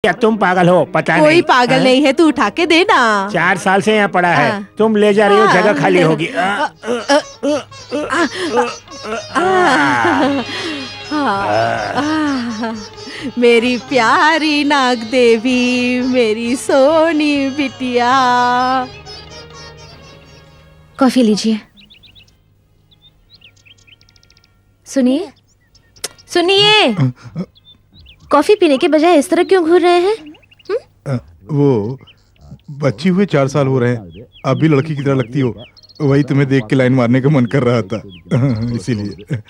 या तुम पागल हो? पता कोई नहीं। पागल नहीं है, तू उठा के देना। 4 साल से यहाँ पड़ा है, हाँ। तुम ले जा रही हो, जगह खाली होगी। मेरी प्यारी नाग देवी, मेरी सोनी बिटिया। कॉफी लीजिए। सुनिए सुनिए, कॉफी पीने के बजाय इस तरह क्यों घूर रहे हैं? वो बच्ची हुए 4 साल हो रहे हैं, अब भी लड़की की तरह लगती हो, वही तुम्हें देख के लाइन मारने का मन कर रहा था। इसीलिए।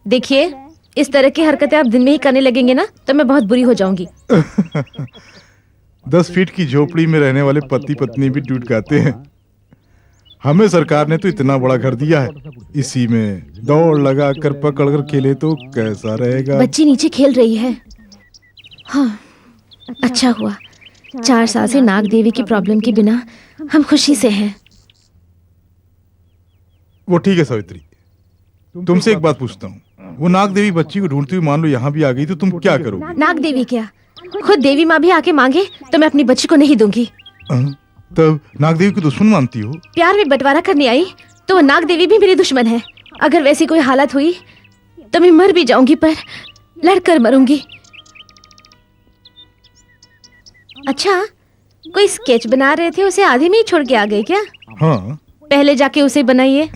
देखिए, इस तरह की हरकतें आप दिन में ही करने लगेंगे ना तो मैं बहुत बुरी हो जाऊंगी। 10 फीट की झोपड़ी में रहने वाले पति पत्नी भी टूट गाते हैं। हमें सरकार ने तो इतना बड़ा घर दिया है, इसी में दौड़ लगा कर पकड़ कर खेले तो कैसा रहेगा? बच्ची नीचे खेल रही है। हाँ, अच्छा हुआ। 4 साल से नाग देवी की प्रॉब्लम के बिना हम खुशी से हैं। वो ठीक है सावित्री, तुमसे एक बात पूछता हूँ, वो नाग देवी बच्ची को ढूंढती हुई मान लो यहाँ भी आ गई तो तुम क्या करोगे? नाग देवी क्या, खुद देवी माँ भी आके मांगे तो मैं अपनी बच्ची को नहीं दूंगी। तब नाग देवी को दुश्मन मानती हो? प्यार में बंटवारा करने आई तो वो नाग देवी भी मेरी दुश्मन है। अगर वैसी कोई हालत हुई तो मैं मर भी जाऊंगी, पर लड़कर मरूंगी। अच्छा, कोई स्केच बना रहे थे, उसे आधे में ही छोड़ के आ गए क्या? हाँ। पहले जाके उसे बनाइए।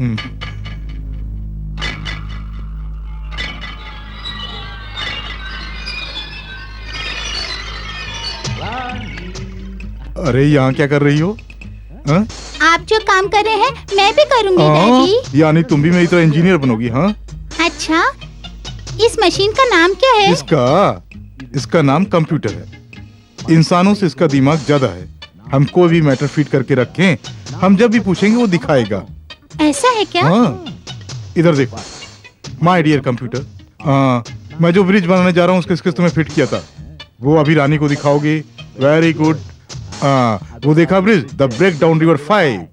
अरे यहाँ क्या कर रही हो? हाँ? आप जो काम कर रहे हैं मैं भी करूंगी डैडी। यानी तुम भी मेरी तरह इंजीनियर बनोगी? हाँ। अच्छा, इस मशीन का नाम क्या है? इसका नाम कंप्यूटर है। इंसानों से इसका दिमाग ज्यादा है। हम कोई भी मैटर फीड करके रखें, हम जब भी पूछेंगे वो दिखाएगा। ऐसा है क्या? हाँ, इधर देखो, माय डियर कंप्यूटर। मैं जो ब्रिज बनाने जा रहा हूँ उसके स्केच तुम्हें फिट किया था, वो अभी रानी को दिखाओगे। Very good. वो देखा bridge, the break down river 5।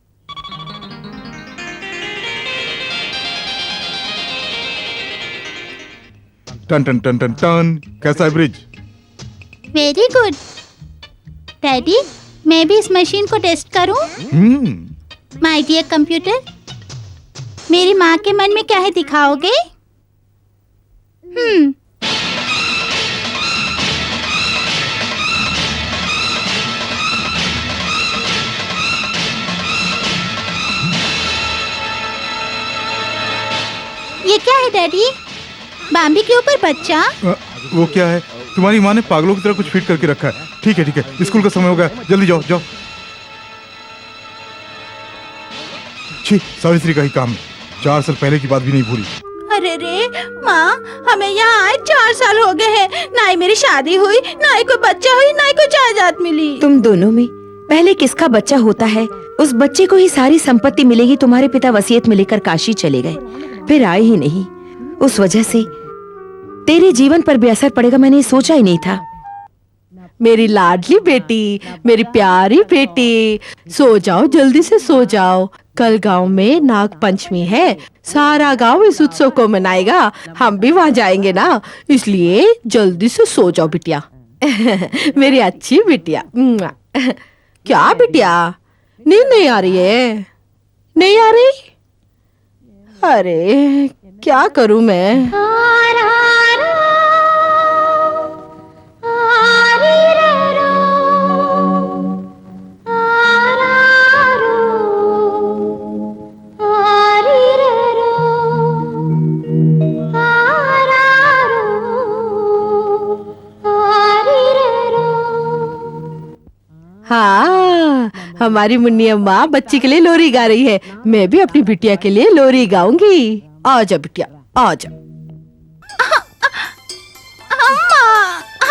टन टन टन टन टन। कैसा है ब्रिज? वेरी गुड डैडी, मैं भी इस मशीन को टेस्ट करूं? माय डियर कंप्यूटर, मेरी माँ के मन में क्या है दिखाओगे? ये क्या है डैडी? बाम्बी के ऊपर बच्चा? वो क्या है? तुम्हारी माँ ने पागलों की तरह कुछ फिट करके रखा है। ठीक है ठीक है, स्कूल का समय हो गया, जल्दी जाओ जाओ। छी, सावित्री का ही काम है, 4 साल पहले की बात भी नहीं भूली। अरे रे माँ, हमें यहाँ आए 4 साल हो गए हैं, ना ही मेरी शादी हुई, ना ही कोई बच्चा हुई, ना ही कोई जायदाद मिली। तुम दोनों में पहले किसका बच्चा होता है, उस बच्चे को ही सारी संपत्ति मिलेगी। तुम्हारे पिता वसीयत में लेकर काशी चले गए, फिर आए ही नहीं। उस वजह से तेरे जीवन पर भी असर पड़ेगा, मैंने सोचा ही नहीं था। मेरी लाडली बेटी, मेरी प्यारी बेटी, सो जाओ, जल्दी से सो जाओ। कल गांव में नाग पंचमी है, सारा गांव इस उत्सव को मनाएगा, हम भी वहां जाएंगे ना, इसलिए जल्दी से सो जाओ बिटिया। मेरी अच्छी बिटिया। क्या बिटिया, नींद नहीं आ रही है? नहीं आ रही? अरे क्या करूं मैं? हाँ, हमारी मुन्नी अम्मा बच्ची के लिए लोरी गा रही है, मैं भी अपनी बिटिया के लिए लोरी गाऊंगी। आजा बिटिया, आजा।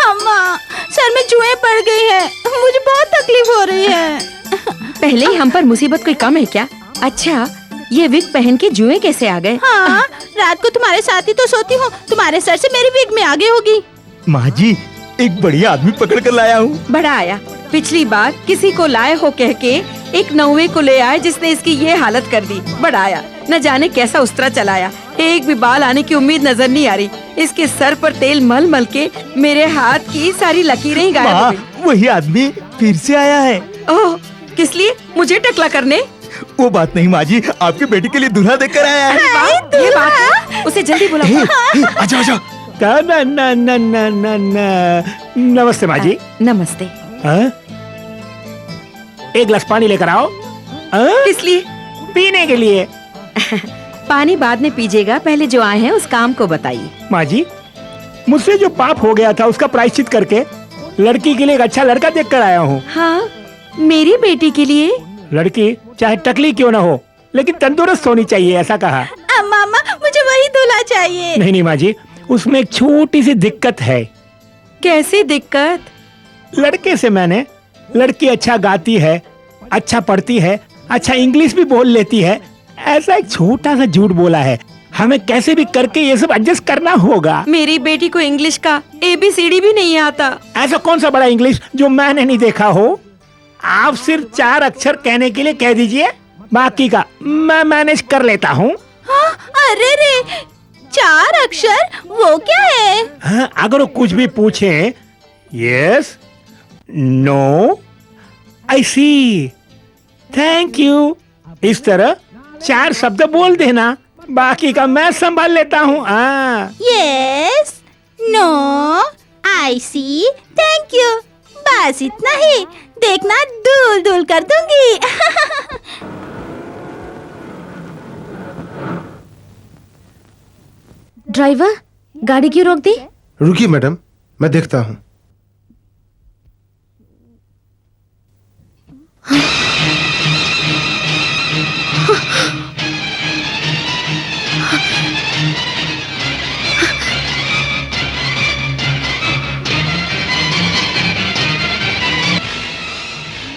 अम्मा, सर में जुएं पड़ गई है, मुझे बहुत तकलीफ हो रही है। पहले ही हम पर मुसीबत कोई कम है क्या? अच्छा, ये विग पहन के जुएं कैसे आ गए? हाँ, रात को तुम्हारे साथ ही तो सोती हूँ, तुम्हारे सर से मेरी विग में आगे होगी। माँ जी, एक बढ़िया आदमी पकड़ कर लाया हूँ। बड़ा आया, पिछली बार किसी को लाए हो कह के एक नौवे को ले आए जिसने इसकी ये हालत कर दी। बड़ा आया। न जाने कैसा उस्तरा चलाया, एक भी बाल आने की उम्मीद नजर नहीं आ रही। इसके सर पर तेल मल मल के मेरे हाथ की सारी लकीरें ही गायब हो गई। वही आदमी फिर से आया है। ओह, किस लिए? मुझे टकला करने? वो बात नहीं माँ जी, आपके बेटी के लिए दूल्हा देखकर आया है। ये बात है? उसे जल्दी बुलाओ। आजा आजा। नमस्ते माँ जी। नमस्ते। हाँ? एक गिलास पानी लेकर आओ। हाँ? किस लिए? पीने के लिए। पानी बाद में पीजिएगा, पहले जो आए हैं उस काम को बताइए। माँ जी, मुझसे जो पाप हो गया था उसका प्रायश्चित करके लड़की के लिए एक अच्छा लड़का देख कर आया हूँ। हाँ, मेरी बेटी के लिए? लड़की चाहे टकली क्यों ना हो, लेकिन तंदुरुस्त होनी चाहिए, ऐसा कहा। मामा, मुझे वही दूल्हा चाहिए। नहीं माँ जी, उसमें एक छोटी सी दिक्कत है। कैसी दिक्कत? लड़के से मैंने, लड़की अच्छा गाती है, अच्छा पढ़ती है, अच्छा इंग्लिश भी बोल लेती है, ऐसा एक छोटा सा झूठ बोला है। हमें कैसे भी करके ये सब एडजस्ट करना होगा। मेरी बेटी को इंग्लिश का ABCD भी नहीं आता। ऐसा कौन सा बड़ा इंग्लिश जो मैंने नहीं देखा हो? आप सिर्फ 4 अक्षर कहने के लिए कह दीजिए, बाकी का मैं मैनेज कर लेता हूँ। हाँ, अरे रे, 4 अक्षर वो क्या है? हाँ, अगर वो कुछ भी पूछे, yes, no, I see, thank you, इस तरह 4 शब्द बोल देना, बाकी का मैं संभाल लेता हूँ। Yes, no, I see, thank you, बस इतना ही। देखना, दूल दूल कर दूंगी। ड्राइवर, गाड़ी क्यों रोक दी? रुकिए मैडम, मैं देखता हूँ।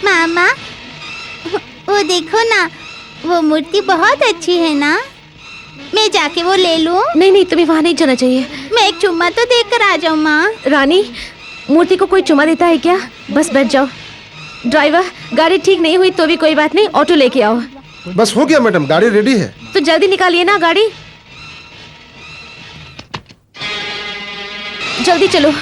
मामा, वो देखो ना, वो मूर्ति बहुत अच्छी है ना? मैं जाके वो ले लूं? नहीं, तुम्हें वहाँ नहीं जाना चाहिए। मैं एक चुम्मा तो देकर आ जाऊं माँ। रानी, मूर्ति को कोई चुमा देता है क्या? बस बैठ जाओ। ड्राइवर, गाड़ी ठीक नहीं हुई तो भी कोई बात नहीं, ऑटो लेके आओ। बस हो गया मैडम, गाड़ी रेडी है। तो जल्दी निकालिए ना गाड़ी, जल्दी चलो।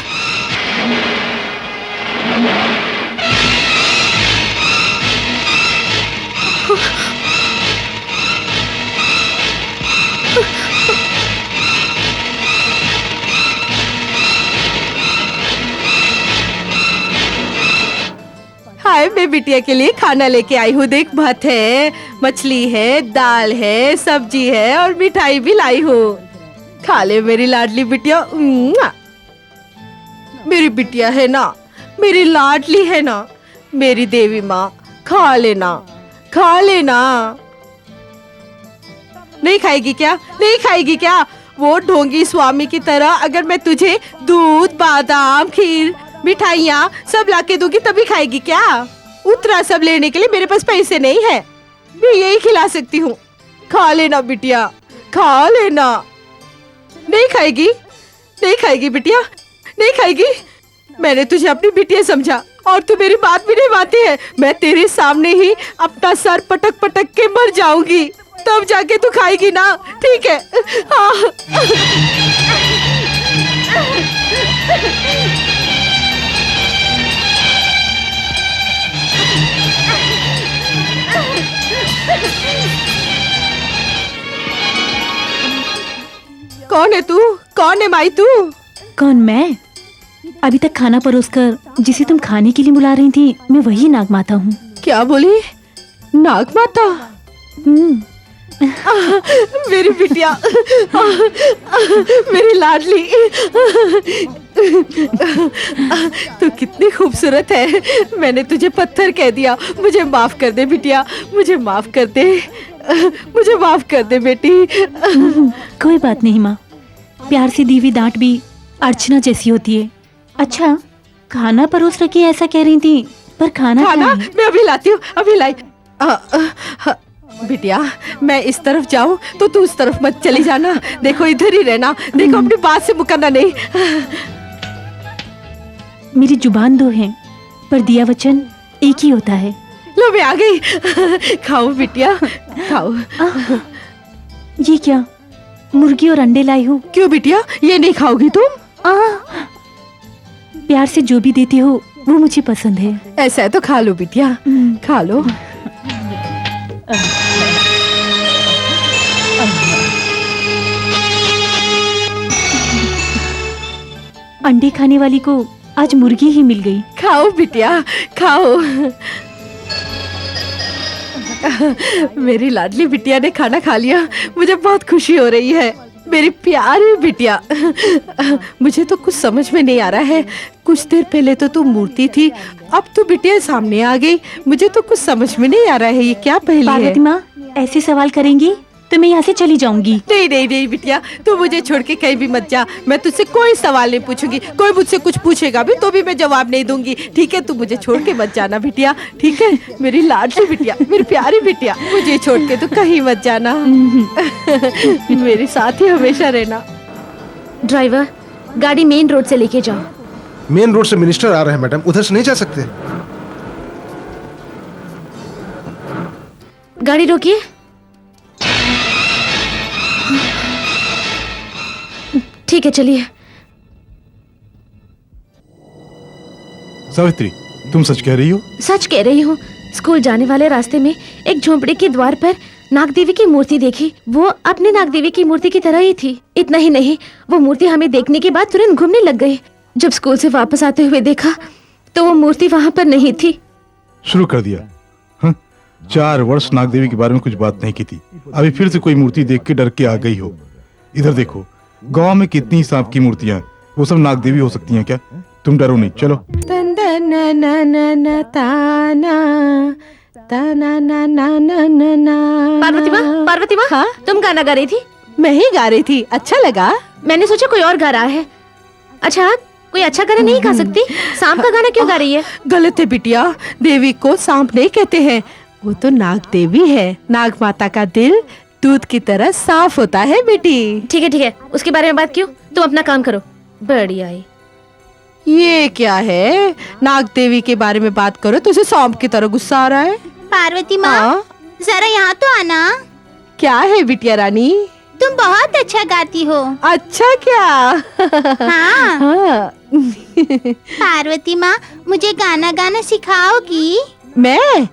हाय, मैं बिटिया के लिए खाना लेके आई हूँ। देख, भात है, मछली है, दाल है, सब्जी है और मिठाई भी लाई हूँ। खा ले मेरी लाडली बिटिया। मेरी बिटिया है ना, मेरी लाडली है ना, मेरी देवी माँ। खा लेना, खा लेना। नहीं खाएगी क्या? नहीं खाएगी क्या? वो ढोंगी स्वामी की तरह अगर मैं तुझे दूध, बादाम, खीर, मिठाइयाँ सब लाके दूंगी तभी खाएगी क्या? उतना सब लेने के लिए मेरे पास पैसे नहीं है। मैं यही खिला सकती हूँ। खा लेना बिटिया, खा लेना। नहीं खाएगी? नहीं खाएगी बिटिया? नहीं खाएगी? मैंने तुझे अपनी बिटिया समझा और तू मेरी बात भी नहीं मानती है। मैं तेरे सामने ही अपना सर पटक पटक के मर जाऊंगी, तब जाके तू खाएगी ना? ठीक है? हाँ। कौन है तू? कौन है माई तू? कौन? मैं? अभी तक खाना परोसकर जिसे तुम खाने के लिए बुला रही थी, मैं वही नागमाता हूँ। क्या बोली? नागमाता? मेरी बिटिया, मेरी लाडली, तू कितनी खूबसूरत है। मैंने तुझे पत्थर कह दिया। मुझे माफ कर दे बिटिया, मुझे माफ कर दे, मुझे माफ कर दे बेटी। कोई बात नहीं माँ, प्यार से दी हुई डांट भी अर्चना जैसी होती है। अच्छा, खाना परोस रखी ऐसा कह रही थी, पर खाना मैं अभी लाती हूँ, अभी लाई। बिटिया, मैं इस तरफ जाऊं तो तू उस तरफ मत चली जाना। देखो, इधर ही रहना। देखो, अपनी बात से मुकरना नहीं। मेरी जुबान 2 है, पर दिया वचन एक ही होता है। लो, मैं आ गई। खाओ बिटिया, खाओ। ये क्या, मुर्गी और अंडे लाई हो? क्यों बिटिया, ये नहीं खाओगी तुम? प्यार से जो भी देते हो वो मुझे पसंद है। ऐसा है तो खा लो बिटिया, खा लो। अंडे खाने वाली को आज मुर्गी ही मिल गई। खाओ बिटिया, खाओ। मेरी लाडली बिटिया ने खाना खा लिया, मुझे बहुत खुशी हो रही है। मेरी प्यारी बिटिया, मुझे तो कुछ समझ में नहीं आ रहा है। कुछ देर पहले तो तू मूर्ति थी, अब तो बिटिया सामने आ गई। मुझे तो कुछ समझ में नहीं आ रहा है, ये क्या पहली है? पार्वती माँ, ऐसे सवाल करेंगी तो मैं यहाँ से चली जाऊंगी। नहीं नहीं नहीं बिटिया, तू मुझे छोड़ के कहीं भी मत जा। मैं तुझसे कोई सवाल नहीं पूछूंगी, कोई मुझसे कुछ पूछेगा भी तो भी मैं जवाब नहीं दूंगी, ठीक है? तू मुझे छोड़ के मत जाना बिटिया, ठीक है? मेरी लाडली बिटिया, मेरी प्यारी बिटिया, मुझे छोड़ के तो कहीं मत जाना। मेरे साथ ही हमेशा रहना। ड्राइवर, गाड़ी मेन रोड से लेके जाओ। मेन रोड से मिनिस्टर आ रहे हैं मैडम, उधर से नहीं जा सकते। गाड़ी रोकिए। ठीक है, चलिए। सावित्री, तुम सच कह रही हो? सच कह रही हूँ। स्कूल जाने वाले रास्ते में एक झोंपड़ी के द्वार पर नाग देवी की मूर्ति देखी। वो अपने नाग देवी की मूर्ति की तरह ही थी। इतना ही नहीं, वो मूर्ति हमें देखने के बाद तुरंत घूमने लग गई। जब स्कूल से वापस आते हुए देखा तो वो मूर्ति वहाँ पर नहीं थी। शुरू कर दिया। हाँ, 4 वर्ष नाग देवी के बारे में कुछ बात नहीं की थी, अभी फिर से कोई मूर्ति देख के डर के आ गई हो। इधर देखो, गांव में कितनी सांप की मूर्तियां, वो सब नाग देवी हो सकती हैं क्या? तुम डरो नहीं, चलो। पार्वती माँ, हाँ? तुम गाना गा रही थी? मैं ही गा रही थी, अच्छा लगा। मैंने सोचा कोई और गा रहा है। अच्छा, कोई अच्छा गाना नहीं गा सकती? सांप का गाना क्यों गा रही है? गलत है बिटिया, देवी को सांप नहीं कहते हैं, वो तो नाग देवी है। नाग माता का दिल दूध की तरह साफ होता है बेटी। ठीक है, उसके बारे में बात क्यों? तुम अपना काम करो। बढ़िया है। ये क्या है, नाग देवी के बारे में बात करो तो उसे सांप की तरह गुस्सा आ रहा है। पार्वती माँ, हाँ? जरा यहाँ तो आना। क्या है बिटिया रानी? तुम बहुत अच्छा गाती हो। अच्छा क्या? हाँ। हाँ। पार्वती माँ, मुझे गाना गाना सिखाओगी? मैं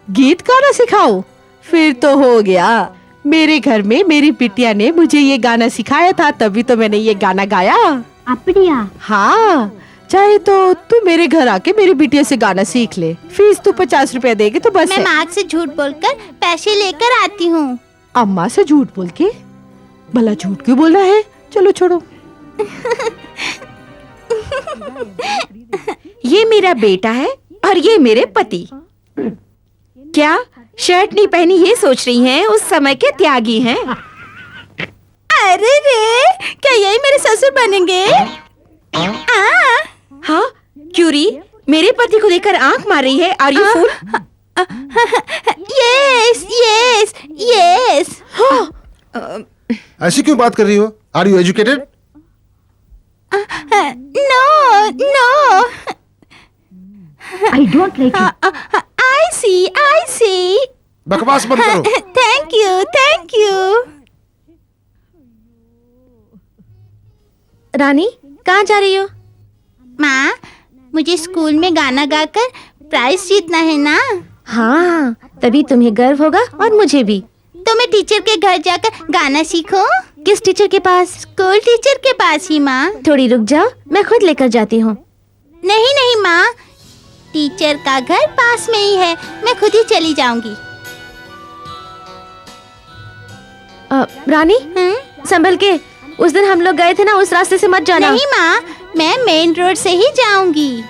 गीत गाना सिखाऊं? फिर तो हो गया। मेरे घर में मेरी बिटिया ने मुझे ये गाना सिखाया था, तभी तो मैंने ये गाना गाया। अपनिया? हाँ, चाहे तो तू मेरे घर आके मेरी बिटिया से गाना सीख ले। फीस तू 50 रुपया देगी तो बस मैं है। माँ से झूठ बोलकर पैसे लेकर आती हूँ। अम्मा से झूठ बोल के? भला झूठ क्यों बोलना है? चलो छोड़ो। ये मेरा बेटा है और ये मेरे पति। क्या शर्ट नहीं पहनी ये सोच रही हैं? उस समय के त्यागी हैं। अरे रे, क्या यही मेरे ससुर बनेंगे? हाँ, क्यूरी, मेरे पति को देखकर आंख मार रही है। Are you fool? Yes yes yes. ऐसी क्यों बात कर रही हो? Are you educated? No no, I don't like you. I see. बकवास बंद करो। Thank you. रानी, कहाँ जा रही हो? माँ, मुझे स्कूल में गाना गाकर प्राइज जीतना है ना? हाँ, तभी तुम्हें गर्व होगा और मुझे भी। तो मैं टीचर के घर जाकर गाना सीखूं? किस टीचर के पास? स्कूल टीचर के पास ही माँ। थोड़ी रुक जाओ, मैं खुद लेकर जाती हूँ। नहीं माँ, टीचर का घर पास में ही है, मैं खुद ही चली जाऊंगी। रानी, संभल के। उस दिन हम लोग गए थे ना, उस रास्ते से मत जाना। नहीं माँ, मैं मेन रोड से ही जाऊंगी।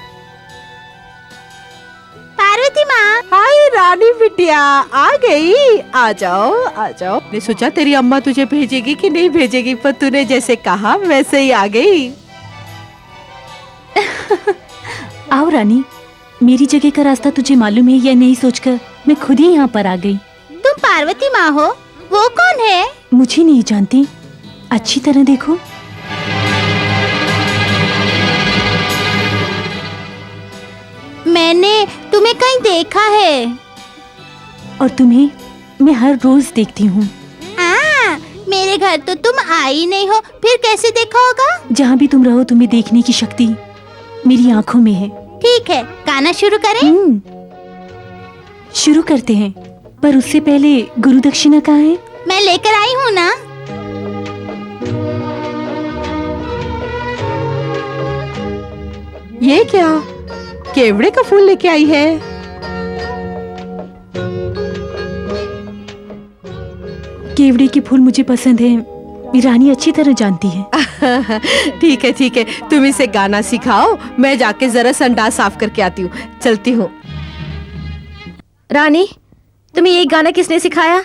पार्वती माँ। हाय रानी बिटिया, आ गई। आ जाओ आ जाओ। मैंने सोचा तेरी अम्मा तुझे भेजेगी कि नहीं भेजेगी, पर तूने जैसे कहा वैसे ही आ गई। आओ रानी, मेरी जगह का रास्ता तुझे मालूम है या नहीं सोचकर मैं खुद ही यहाँ पर आ गई। तुम पार्वती माँ हो? वो कौन है? मुझे नहीं जानती, अच्छी तरह देखो। मैंने तुम्हें कहीं देखा है। और तुम्हें मैं हर रोज देखती हूँ। हाँ, मेरे घर तो तुम आई नहीं हो, फिर कैसे देखा होगा? जहाँ भी तुम रहो तुम्हें देखने की शक्ति मेरी आंखों में है। ठीक है, गाना शुरू करें? शुरू करते हैं, पर उससे पहले गुरु दक्षिणा कहाँ है? मैं लेकर आई हूँ ना। ये क्या केवड़े का फूल लेके आई है? केवड़े के फूल मुझे पसंद है, रानी अच्छी तरह जानती है। ठीक है ठीक है, तुम इसे गाना सिखाओ, मैं जाके जरा संडास साफ करके आती हूँ। चलती हूँ। रानी, तुम्हें ये गाना किसने सिखाया?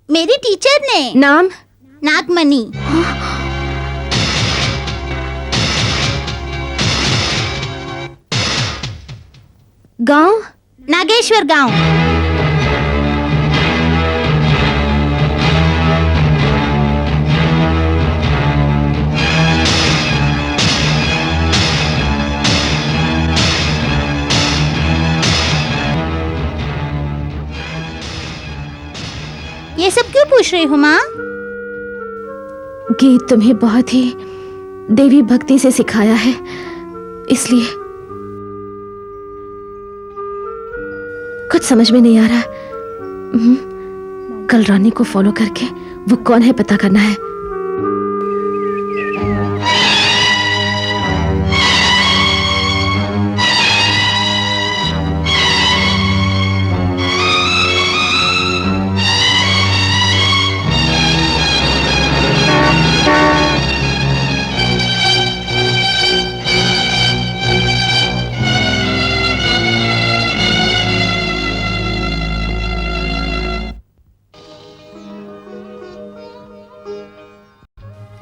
मेरी टीचर ने। नाम? नागमणि। गांव? नागेश्वर गांव। ये सब क्यों पूछ रही हो माँ? गीत तुम्हें बहुत ही देवी भक्ति से सिखाया है, इसलिए कुछ समझ में नहीं आ रहा। कल रानी को फॉलो करके वो कौन है पता करना है।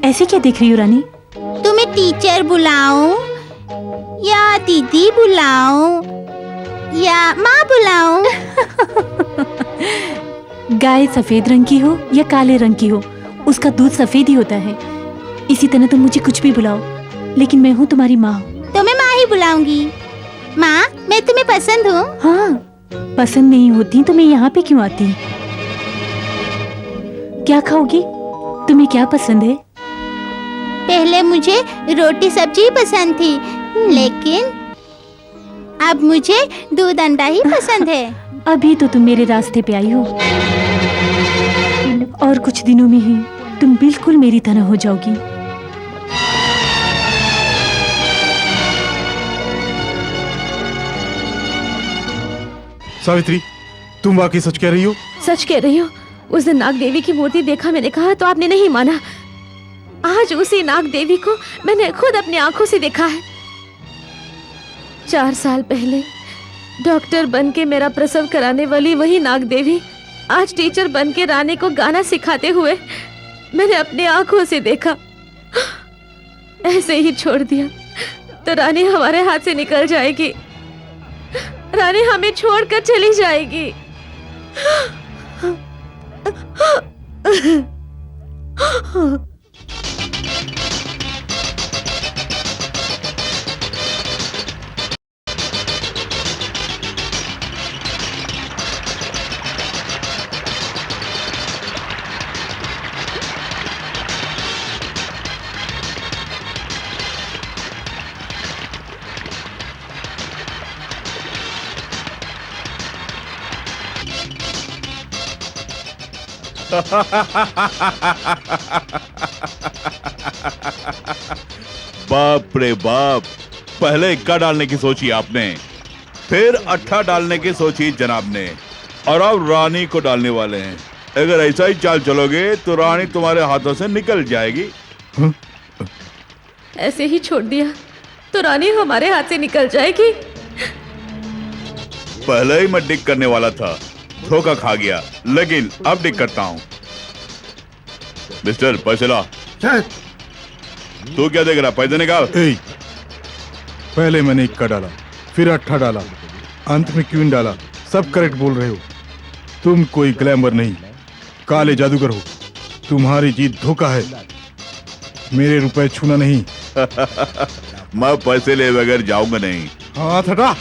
ऐसे क्या देख रही हो रानी? तुम्हें टीचर बुलाऊं या दीदी बुलाऊं या माँ बुलाऊं? गाय सफेद रंग की हो या काले रंग की हो, उसका दूध सफेद ही होता है। इसी तरह तुम मुझे कुछ भी बुलाओ, लेकिन मैं हूँ तुम्हारी माँ। तो मैं माँ ही बुलाऊंगी। माँ, मैं तुम्हें पसंद हूँ। हाँ, पसंद नहीं होती तो मैं यहाँ पे क्यों आती? क्या खाओगी? तुम्हें क्या पसंद है? पहले मुझे रोटी सब्जी पसंद थी, लेकिन अब मुझे दूध अंडा ही पसंद है। अभी तो तुम मेरे रास्ते पे आई हो, और कुछ दिनों में ही तुम बिल्कुल मेरी तरह हो जाओगी। सावित्री, तुम वाकई सच कह रही हो? सच कह रही हो। उस दिन नाग देवी की मूर्ति देखा मैंने कहा तो आपने नहीं माना। आज उसी नाग देवी को मैंने खुद अपनी आंखों से देखा है। 4 साल पहले डॉक्टर बन के मेरा प्रसव कराने वाली वही नाग देवी आज टीचर बन के रानी को गाना सिखाते हुए मैंने अपनी आंखों से देखा। ऐसे ही छोड़ दिया तो रानी हमारे हाथ से निकल जाएगी। रानी हमें छोड़कर चली जाएगी। बाप रे बाप, पहले इक्का डालने की सोची आपने, फिर अट्ठा डालने की सोची जनाब ने, और अब रानी को डालने वाले हैं। अगर ऐसा ही चाल चलोगे तो रानी तुम्हारे हाथों से निकल जाएगी। ऐसे ही छोड़ दिया तो रानी हमारे हाथ से निकल जाएगी। पहले ही मैं डिक करने वाला था, धोखा खा गया, लेकिन अब डिक करता हूँ। मिस्टर पैसे ला। तू क्या देख रहा, पैसे निकाल। पहले मैंने इक्का डाला, फिर अट्ठा डाला, अंत में क्वीन डाला। सब करेक्ट बोल रहे हो। तुम कोई ग्लैमर नहीं, काले जादूगर हो। तुम्हारी जीत धोखा है, मेरे रुपए छूना नहीं। मैं पैसे ले बगैर जाऊंगा नहीं। हाथ हटा।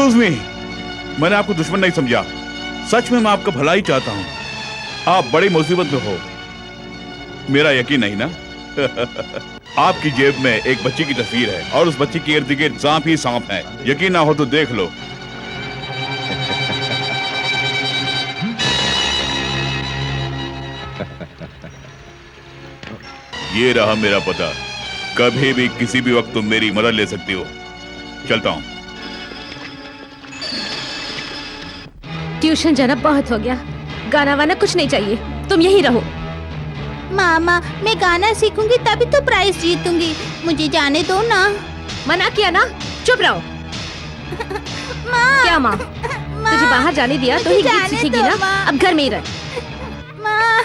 एक्सक्यूज मी, मैंने आपको दुश्मन नहीं समझा। सच में मैं आपका भला ही चाहता हूँ। आप बड़ी मुसीबत में हो, मेरा यकीन नहीं ना? आपकी जेब में एक बच्ची की तस्वीर है और उस बच्ची के इर्द गिर्द सांप ही सांप है। यकीन ना हो तो देख लो। ये रहा मेरा पता। कभी भी किसी भी वक्त तुम मेरी मदद ले सकती हो। चलता हूं। ट्यूशन जाना बहुत हो गया, गाना वाना कुछ नहीं चाहिए, तुम यहीं रहो। मामा, मैं गाना सीखूंगी तभी तो प्राइज जीतूंगी। मुझे जाने दो ना। मना किया ना, चुप रहो। माँ, क्या माँ? तुझे बाहर जाने दिया तो ही गीत जाने सीखेगी दो, ना? माँ। अब घर में ही रह। माँ,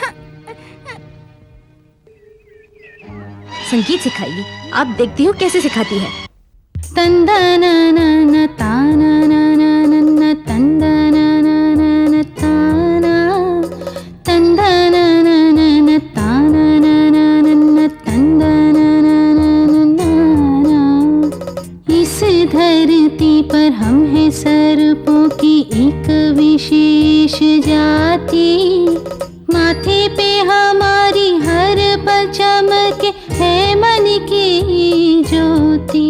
संगीत सिखाएगी, आप देखती हो कैसे सिखाती है। इस धरती पर हम हैं सर्पों की एक विशेष जाति। माथे पे हमारी हर पल चमके है मन की ज्योति।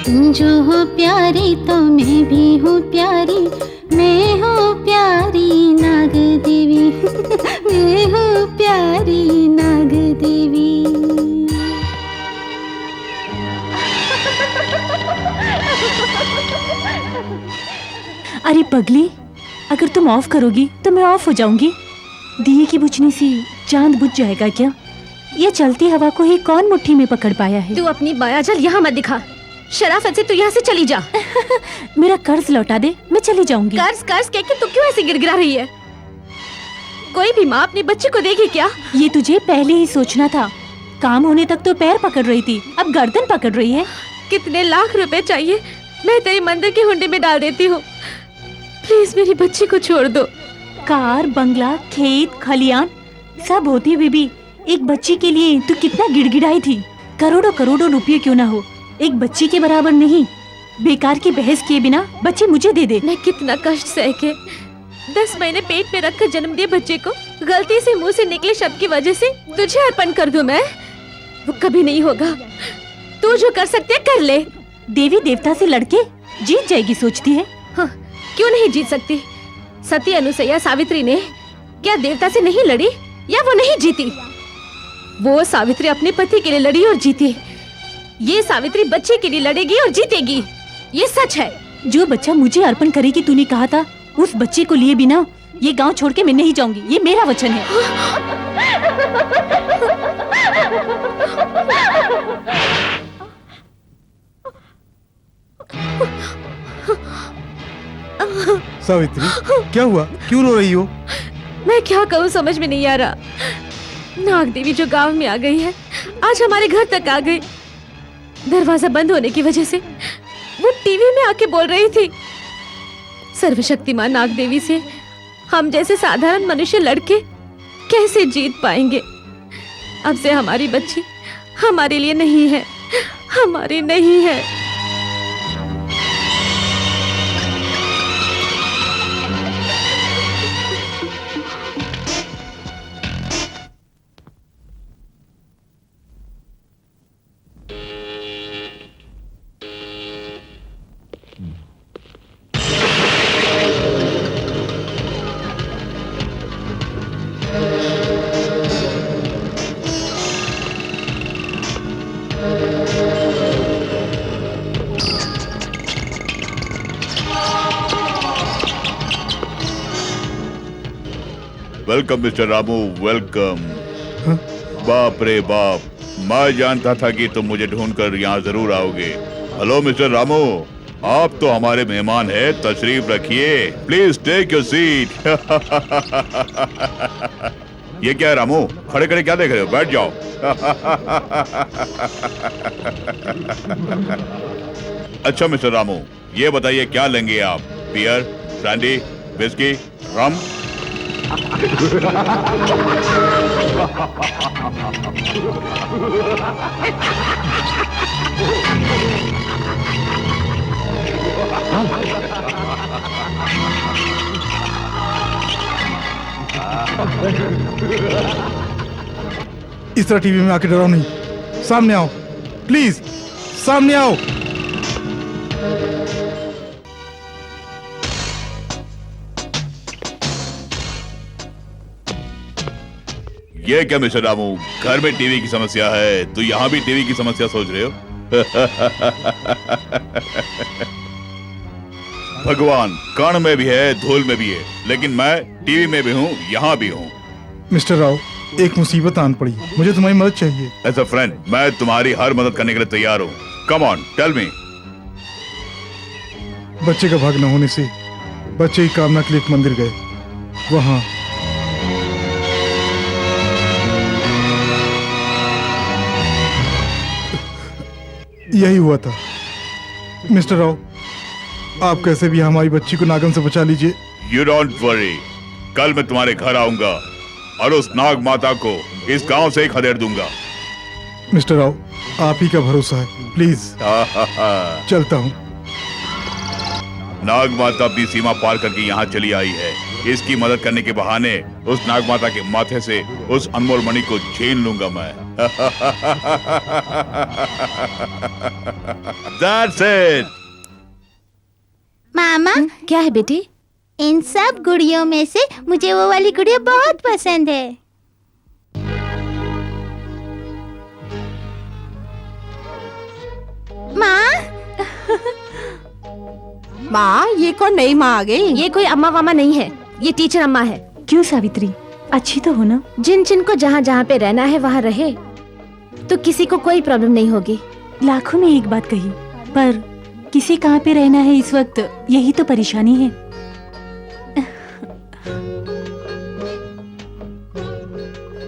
तुम जो हो प्यारी तो मैं भी हूँ प्यारी। मैं हूँ प्यारी नाग देवी। मैं हूँ प्यारी नाग देवी। अरे पगली, अगर तुम ऑफ करोगी तो मैं ऑफ हो जाऊंगी। दिए की बुझने से चांद बुझ जाएगा क्या? ये चलती हवा को ही कौन मुट्ठी में पकड़ पाया है? तू अपनी मायाजाल यहाँ मत दिखा। शराफत से तू यहाँ से चली जा। मेरा कर्ज लौटा दे, मैं चली जाऊंगी। कर्ज कर्ज कह के तू क्यों ऐसे गिड़गिड़ा रही है? कोई भी माँ अपने बच्चे को देगी क्या? ये तुझे पहले ही सोचना था। काम होने तक तो पैर पकड़ रही थी, अब गर्दन पकड़ रही है। कितने लाख रुपए चाहिए, मैं तेरी मंदिर की हुंडी में डाल देती हूँ। प्लीज मेरी बच्ची को छोड़ दो। कार, बंगला, खेत, खलियान सब होती हुए भी एक बच्ची के लिए तू कितना गिड़गिड़ाई थी। करोड़ों करोड़ों रुपये क्यों ना हो, एक बच्ची के बराबर नहीं। बेकार की बहस किए बिना बच्ची मुझे दे दे। मैं कितना कष्ट सह के 10 महीने पेट में रखकर जन्म दिए बच्चे को गलती से मुंह से निकले शब्द की वजह से तुझे अर्पण कर दूं मैं? वो कभी नहीं होगा। तू जो कर सकते कर ले। देवी देवता से लड़के जीत जाएगी सोचती है? हाँ, क्यों नहीं जीत सकती? सती, अनुसैया, सावित्री ने क्या देवता से नहीं लड़ी या वो नहीं जीती? वो सावित्री अपने पति के लिए लड़ी और जीती। ये सावित्री बच्चे के लिए लड़ेगी और जीतेगी। ये सच है। जो बच्चा मुझे अर्पण करेगी तूने कहा था, उस बच्चे को लिए बिना ये गांव छोड़ के मैं नहीं जाऊंगी। ये मेरा वचन है। सावित्री, क्या हुआ? क्यों रो रही हो? मैं क्या कहूँ समझ में नहीं आ रहा। नाग देवी जो गांव में आ गई है, आज हमारे घर तक आ गई। दरवाजा बंद होने की वजह से वो टीवी में आके बोल रही थी, सर्वशक्तिमान नाग देवी से हम जैसे साधारण मनुष्य लड़के कैसे जीत पाएंगे? अब से हमारी बच्ची हमारे लिए नहीं है, हमारी नहीं है। Welcome mister Ramu, welcome. बाप रे बाप, मैं जानता था कि तुम मुझे ढूंढकर यहाँ जरूर आओगे। हेलो मिस्टर रामू, आप तो हमारे मेहमान हैं, तशरीफ रखिए। Please take your seat. ये क्या है रामू, खड़े खड़े क्या देख रहे हो? बैठ जाओ। अच्छा मिस्टर रामू, ये बताइए क्या लेंगे आप? बियर, ब्रांडी, विस्की, रम? इस तरह टीवी में आके डराओ नहीं, सामने आओ प्लीज, सामने आओ। ये क्या मिस्टर रामू, घर में टीवी की समस्या है तो यहाँ भी टीवी की समस्या सोच रहे हो? भगवान कण में भी है, धूल में भी है, लेकिन मैं टीवी में भी हूँ, यहाँ भी हूँ। मिस्टर राव, एक मुसीबत आन पड़ी, मुझे तुम्हारी मदद चाहिए। एज अ फ्रेंड मैं तुम्हारी हर मदद करने के लिए तैयार हूँ। Come on, tell me. बच्चे का भाग न होने से बच्चे की कामना के लिए एक मंदिर गए, वहां यही हुआ था। मिस्टर राव, आप कैसे भी हमारी बच्ची को नागन से बचा लीजिए। यू डोंट वरी, कल मैं तुम्हारे घर आऊंगा और उस नाग माता को इस गांव से ही खदेड़ दूंगा। मिस्टर राव, आप ही का भरोसा है, प्लीज चलता हूँ। नाग माता अपनी सीमा पार करके यहाँ चली आई है। इसकी मदद करने के बहाने उस नाग माता के माथे से उस अनमोल मणि को छीन लूंगा मैं। That's it. मामा, क्या है बेटी? इन सब गुड़ियों में से मुझे वो वाली गुड़िया बहुत पसंद है। माँ, माँ, ये कौन नई माँ आ गई? ये कोई अम्मा वामा नहीं है, ये टीचर अम्मा है। क्यों सावित्री, अच्छी तो हो ना? जिन जिन को जहाँ जहाँ पे रहना है वहाँ रहे, तो किसी को कोई प्रॉब्लम नहीं होगी। लाखों में एक बात कही, पर किसी कहाँ पे रहना है इस वक्त, यही तो परेशानी है।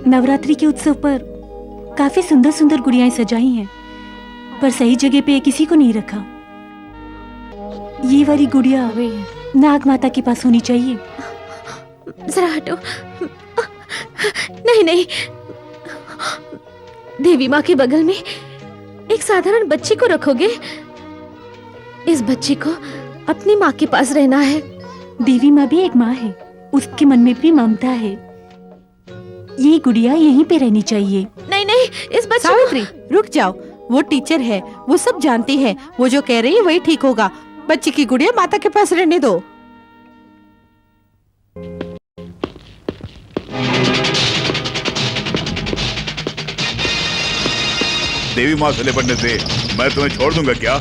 नवरात्रि के उत्सव पर काफी सुंदर सुंदर गुड़ियाएं सजाई हैं, पर सही जगह पे किसी को नहीं रखा। ये वाली गुड़िया नाग माता के पास होनी चाहिए। जरा हटो। नहीं नहीं, देवी माँ के बगल में एक साधारण बच्चे को रखोगे? इस बच्चे को अपनी माँ के पास रहना है। देवी माँ भी एक माँ है, उसके मन में भी ममता है। ये गुड़िया यहीं पे रहनी चाहिए। नहीं नहीं, इस बच्चे सावित्री, रुक जाओ। वो टीचर है, वो सब जानती है, वो जो कह रही है वही ठीक होगा। बच्ची की गुड़िया माता के पास रहने दो। देवी माँ से लिपटने से मैं तुम्हें छोड़ दूंगा क्या?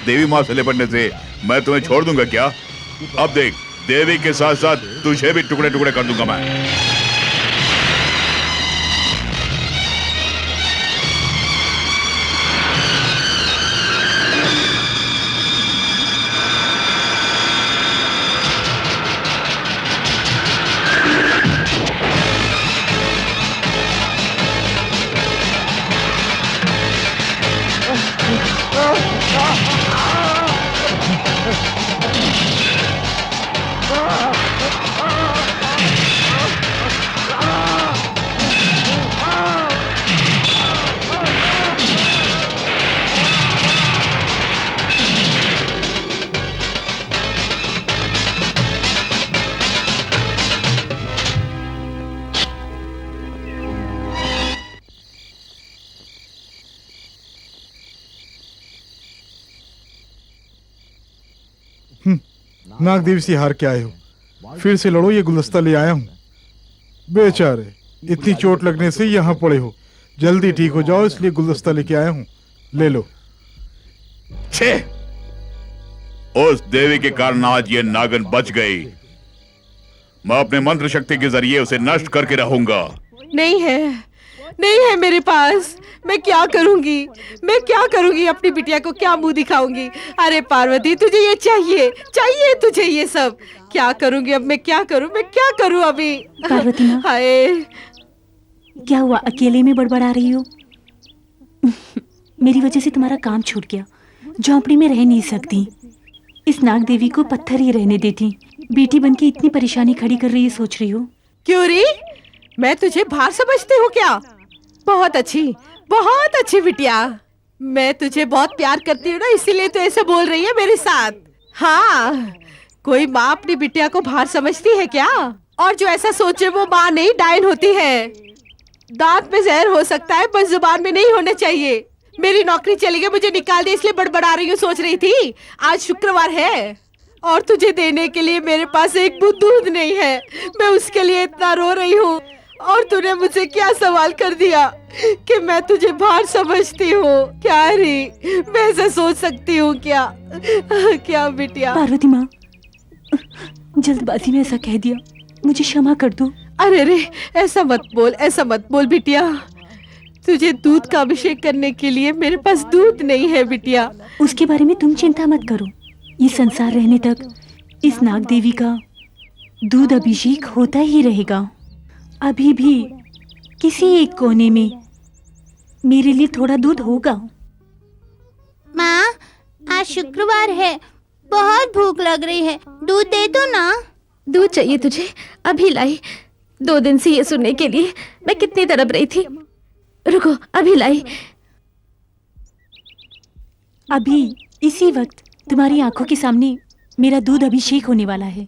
देवी माँ से लिपटने से मैं तुम्हें छोड़ दूंगा क्या? अब देख, देवी के साथ साथ तुझे भी टुकड़े टुकड़े कर दूंगा मैं। नाग देवी से हार के आए हो, फिर से लड़ो, ये गुलदस्ता ले आया हूँ। बेचारे इतनी चोट लगने से यहाँ पड़े हो, जल्दी ठीक हो जाओ, इसलिए गुलदस्ता लेके आया हूँ, ले लो। छे! उस देवी के कारण आज ये नागन बच गई। मैं अपने मंत्र शक्ति के जरिए उसे नष्ट करके रहूंगा। नहीं है, नहीं है मेरे पास। मैं क्या करूंगी, मैं क्या करूंगी? अपनी बिटिया को क्या मुंह दिखाऊंगी? अरे पार्वती, तुझे ये चाहिए, चाहिए तुझे ये सब। क्या करूंगी अब मैं, क्या करूं, मैं क्या करूं अभी? पार्वती माँ, हाय, क्या हुआ? अकेले में बड़बड़ा रही हो? मेरी वजह से तुम्हारा काम छूट गया। झोंपड़ी में रह नहीं सकती, इस नाग देवी को पत्थर ही रहने देती। बेटी बनके इतनी परेशानी खड़ी कर रही है, सोच रही हो? क्यों री? मैं तुझे बाहर समझती हूँ क्या? बहुत अच्छी बिटिया। मैं तुझे बहुत प्यार करती हूँ ना, इसीलिए तो ऐसे बोल रही है मेरे साथ। हाँ, कोई माँ अपनी बिटिया को बाहर समझती है क्या? और जो ऐसा सोचे वो माँ नहीं, डायन होती है। दांत में जहर हो सकता है, बस जुबान में नहीं होना चाहिए। मेरी नौकरी चली गई, मुझे निकाल दे, इसलिए बड़बड़ा रही हूँ। सोच रही थी आज शुक्रवार है और तुझे देने के लिए मेरे पास एक बूंद दूध नहीं है। मैं उसके लिए इतना रो रही हूँ और तूने मुझे क्या सवाल कर दिया कि मैं तुझे बाहर समझती हूँ? क्या री, मैं ऐसा सोच सकती हूँ क्या? क्या बिटिया? पार्वती माँ, जल्दबाजी में ऐसा कह दिया, मुझे क्षमा कर दो। अरे रे, ऐसा मत बोल बिटिया। तुझे दूध का अभिषेक करने के लिए मेरे पास दूध नहीं है बिटिया। उसके बारे में तुम चिंता मत करो, ये संसार रहने तक इस नाग देवी का दूध अभिषेक होता ही रहेगा। अभी भी किसी एक कोने में मेरे लिए थोड़ा दूध होगा। माँ, आज शुक्रवार है, बहुत भूख लग रही है, दूध दे दो ना। दूध चाहिए तुझे? अभी लाई। 2 दिन से ये सुनने के लिए मैं कितनी तड़प रही थी। रुको, अभी लाई। अभी इसी वक्त तुम्हारी आंखों के सामने मेरा दूध अभिषेक होने वाला है।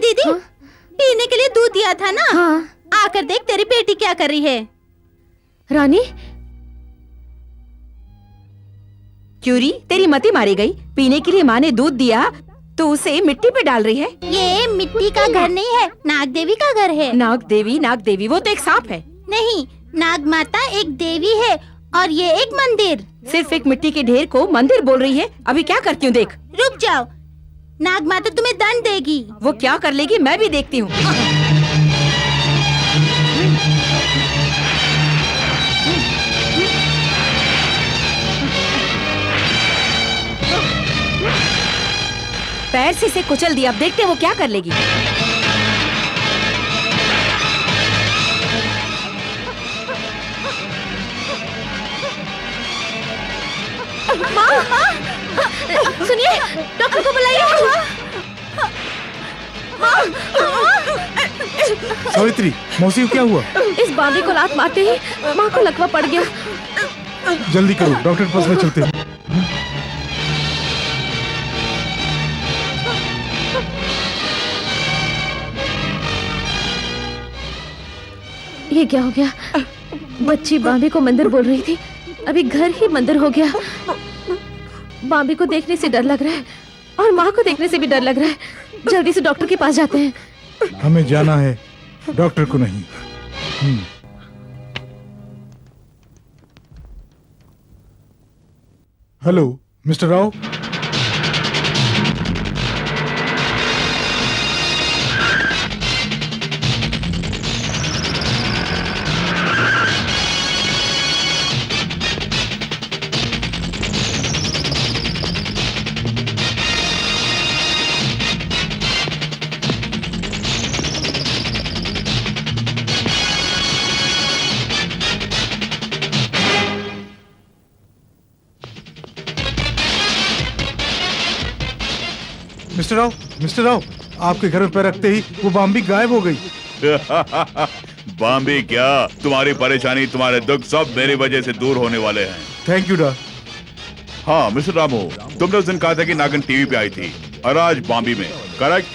दीदी, पीने के लिए दूध दिया था ना? हाँ। आकर देख तेरी बेटी क्या कर रही है। रानी, क्यूरी, तेरी मती मारी गई। पीने के लिए माँ ने दूध दिया तो उसे मिट्टी पे डाल रही है। ये मिट्टी का घर नहीं है, नाग देवी का घर है। नाग देवी वो तो एक सांप है। नहीं, नाग माता एक देवी है और ये एक मंदिर। सिर्फ एक मिट्टी के ढेर को मंदिर बोल रही है। अभी क्या करती हूँ देख। रुक जाओ, नाग माता तुम्हें दंड देगी। वो क्या कर लेगी मैं भी देखती हूँ। पैर से इसे कुचल दिया, अब देखते हैं वो क्या कर लेगी। सुनिए, डॉक्टर को बुलाइए। सावित्री, मौसी को क्या हुआ? इस बांदी को लात मारते ही माँ को लकवा पड़ गया। जल्दी करो, डॉक्टर के पास में चलते हैं। ये क्या हो गया? बच्ची बांबी को मंदिर बोल रही थी, अभी घर ही मंदिर हो गया। बांबी को देखने से डर लग रहा है और माँ को देखने से भी डर लग रहा है। जल्दी से डॉक्टर के पास जाते हैं। हमें जाना है, डॉक्टर को नहीं। Hello mister Rao. Mister Rao, आपके घर में पैर रखते ही वो बाम्बी गायब हो गई। बाम्बी क्या, तुम्हारी परेशानी, तुम्हारे दुख सब मेरी वजह से दूर होने वाले हैं। थैंक यू डा। हाँ मिस्टर रामू, तुमने उस दिन कहा था कि नागिन टीवी पे आई थी और आज बॉम्बे में, करेक्ट?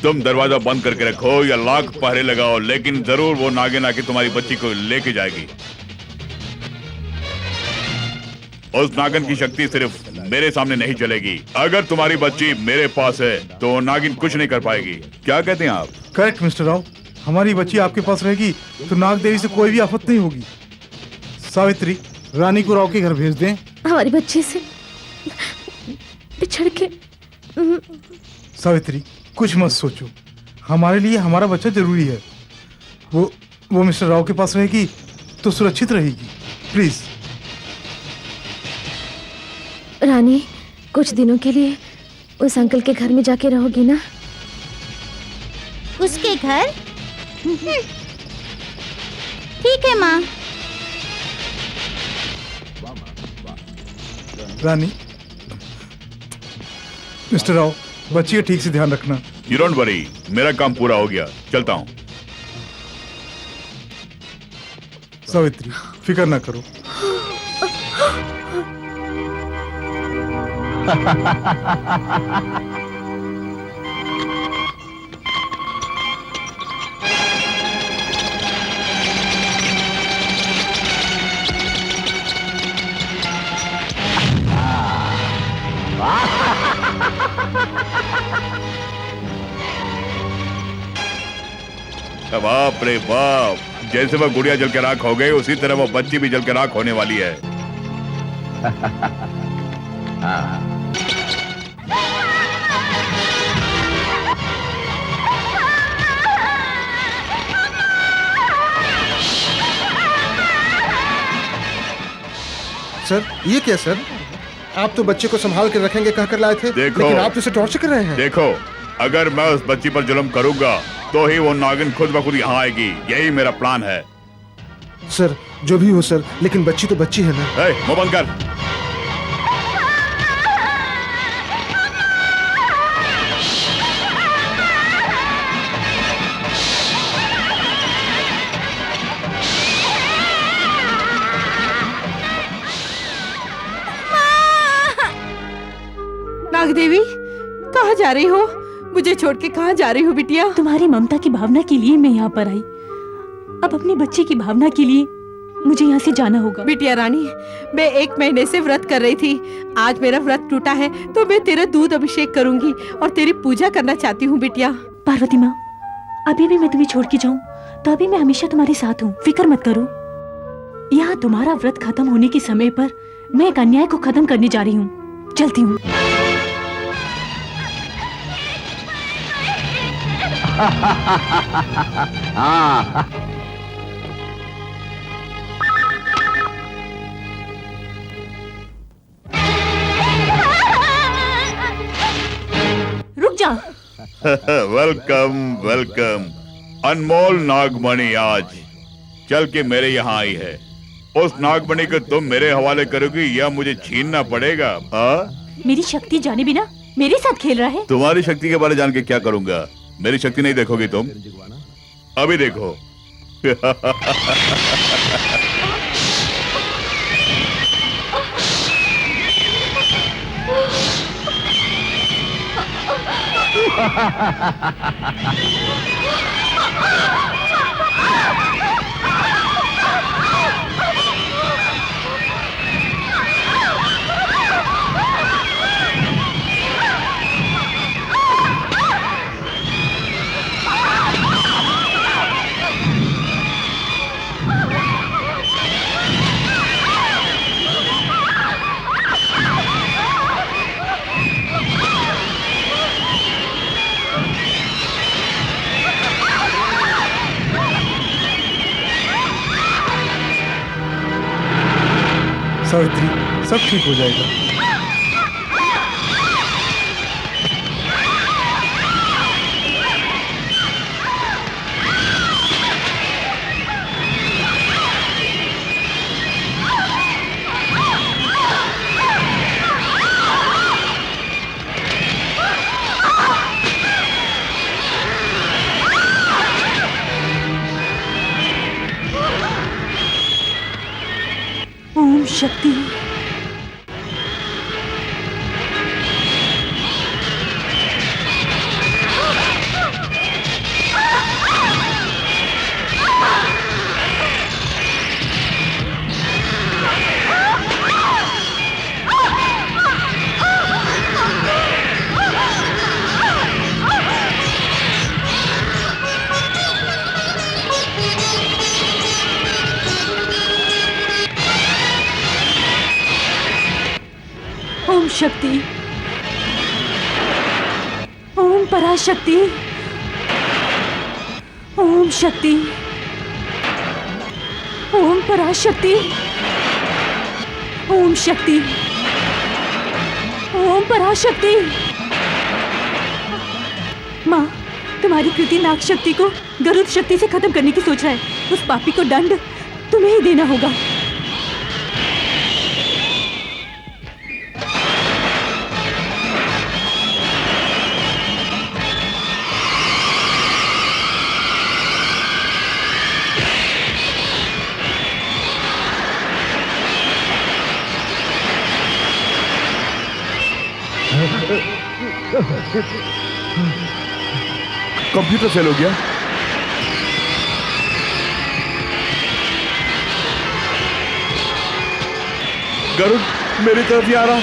तुम दरवाजा बंद करके रखो या लाख पहरे लगाओ, लेकिन जरूर वो नागिन आके तुम्हारी बच्ची को लेके जाएगी। उस नागिन की शक्ति सिर्फ मेरे सामने नहीं चलेगी। अगर तुम्हारी बच्ची मेरे पास है तो नागिन कुछ नहीं कर पाएगी। क्या कहते हैं आप? करेक्ट मिस्टर राव, हमारी बच्ची आपके पास रहेगी तो नाग देवी से कोई भी आफत नहीं होगी। सावित्री, रानी को राव के घर भेज दें। हमारी बच्ची से बिछड़ के। सावित्री, कुछ मत सोचो, हमारे लिए हमारा बच्चा जरूरी है। वो मिस्टर राव के पास रहेगी तो सुरक्षित रहेगी। प्लीज। रानी, कुछ दिनों के लिए उस अंकल के घर में जाके रहोगी ना? उसके घर? ठीक है माँ। रानी, मिस्टर राव, बच्ची का ठीक से ध्यान रखना। यू डोंट वरी, मेरा काम पूरा हो गया, चलता हूँ। सावित्री, फिक्र ना करो। बाप रे बाप, जैसे वो गुड़िया जल के राख हो गई, उसी तरह वो बच्ची भी जल के राख होने वाली है। सर, ये क्या सर? आप तो बच्चे को संभाल कर रखेंगे कहकर लाए थे, देखो, लेकिन आप तो उसे टॉर्चर कर रहे हैं। देखो, अगर मैं उस बच्ची पर जुल्म करूंगा तो ही वो नागिन खुद ब खुद यहाँ आएगी। यही मेरा प्लान है। सर, जो भी हो सर, लेकिन बच्ची तो बच्ची है ना। मुंह बंद कर। नाग देवी, कहाँ जा रही हो? मुझे छोड़ के कहाँ जा रही हो बिटिया? तुम्हारी ममता की भावना के लिए मैं यहाँ पर आई। अब अपनी बच्ची की भावना के लिए मुझे यहाँ से जाना होगा। बिटिया रानी, मैं 1 महीने से व्रत कर रही थी। आज मेरा व्रत टूटा है तो मैं तेरा दूध अभिषेक करूंगी और तेरी पूजा करना चाहती हूँ बिटिया। पार्वती माँ, अभी भी मैं तुम्हें छोड़ के जाऊँ तो अभी मैं हमेशा तुम्हारे साथ हूँ, फिक्र मत करो। यहाँ तुम्हारा व्रत खत्म होने के समय पर मैं एक अन्याय को खत्म करने जा रही हूँ। चलती हूँ। रुक जा। Welcome welcome. अनमोल नागमणि आज चल के मेरे यहाँ आई है। उस नागमणि को तुम मेरे हवाले करोगी या मुझे छीनना पड़ेगा? मेरी शक्ति जाने बिना मेरे साथ खेल रहा है। तुम्हारी शक्ति के बारे जान के क्या करूंगा? मेरी शक्ति नहीं देखोगी तुम? अभी देखो। सावित्री, सब ठीक हो जाएगा। ओम शक्ति। ओम शक्ति। ओम पराशक्ति। ओम शक्ति। ओम पराशक्ति। ओम शक्ति। ओम पराशक्ति। माँ, तुम्हारी कृति नाग शक्ति को गरुड़ शक्ति से खत्म करने की सोच रहा है। उस पापी को दंड तुम्हें ही देना होगा। कंप्यूटर फेल हो गया। गरुड़ मेरी तरफ ही आ रहा।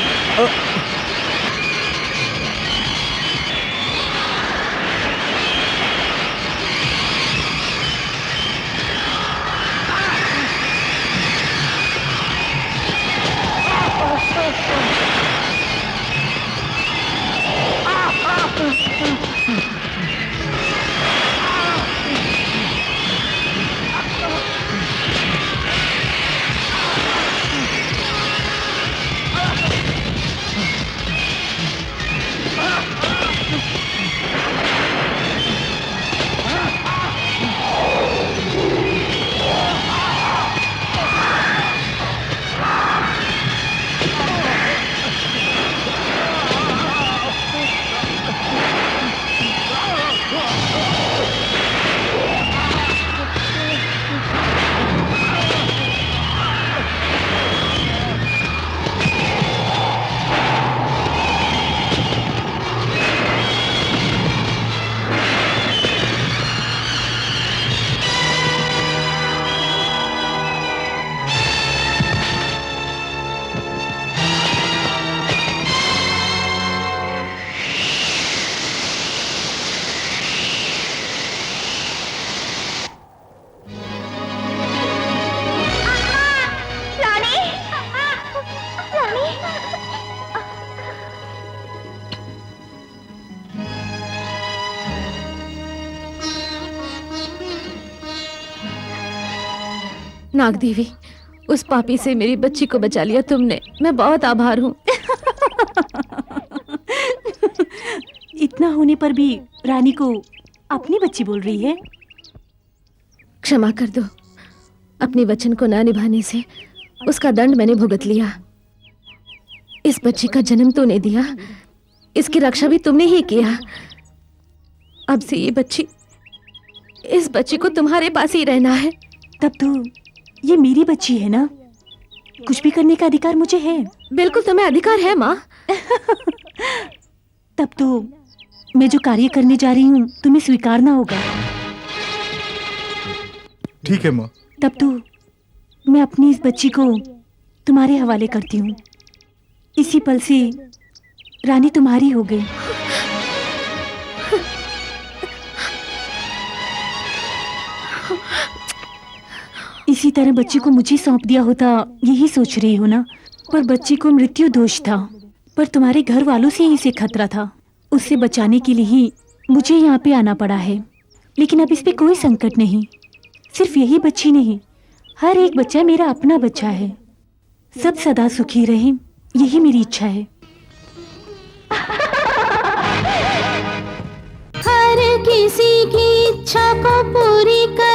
नाग देवी, उस पापी से मेरी बच्ची को बचा लिया तुमने। मैं बहुत आभार हूँ। इतना होने पर भी रानी को अपनी बच्ची बोल रही है। क्षमा कर दो। अपने वचन को ना निभाने से उसका दंड मैंने भुगत लिया। इस बच्ची का जन्म तूने दिया, इसकी रक्षा भी तुमने ही किया। अब से इस बच्ची को तुम्हारे पास ही रहना है। तब तो ये मेरी बच्ची है ना, कुछ भी करने का अधिकार मुझे है। बिल्कुल तुम्हें अधिकार है माँ। तब तो मैं जो कार्य करने जा रही हूँ तुम्हें स्वीकारना होगा। ठीक है माँ। तब तो मैं अपनी इस बच्ची को तुम्हारे हवाले करती हूँ। इसी पल से रानी तुम्हारी हो गई। इसी तरह बच्ची को मुझे सौंप दिया होता, यही सोच रही हो ना। पर बच्ची को मृत्यु दोष था, पर तुम्हारे घर वालों से ही इसे खतरा था। उससे बचाने के लिए ही मुझे यहाँ पे आना पड़ा है। लेकिन अब इस पे कोई संकट नहीं। सिर्फ यही बच्ची नहीं, हर एक बच्चा मेरा अपना बच्चा है। सब सदा सुखी रहे, यही मेरी इच्छा है। हर किसी की इच्छा को पूरी कर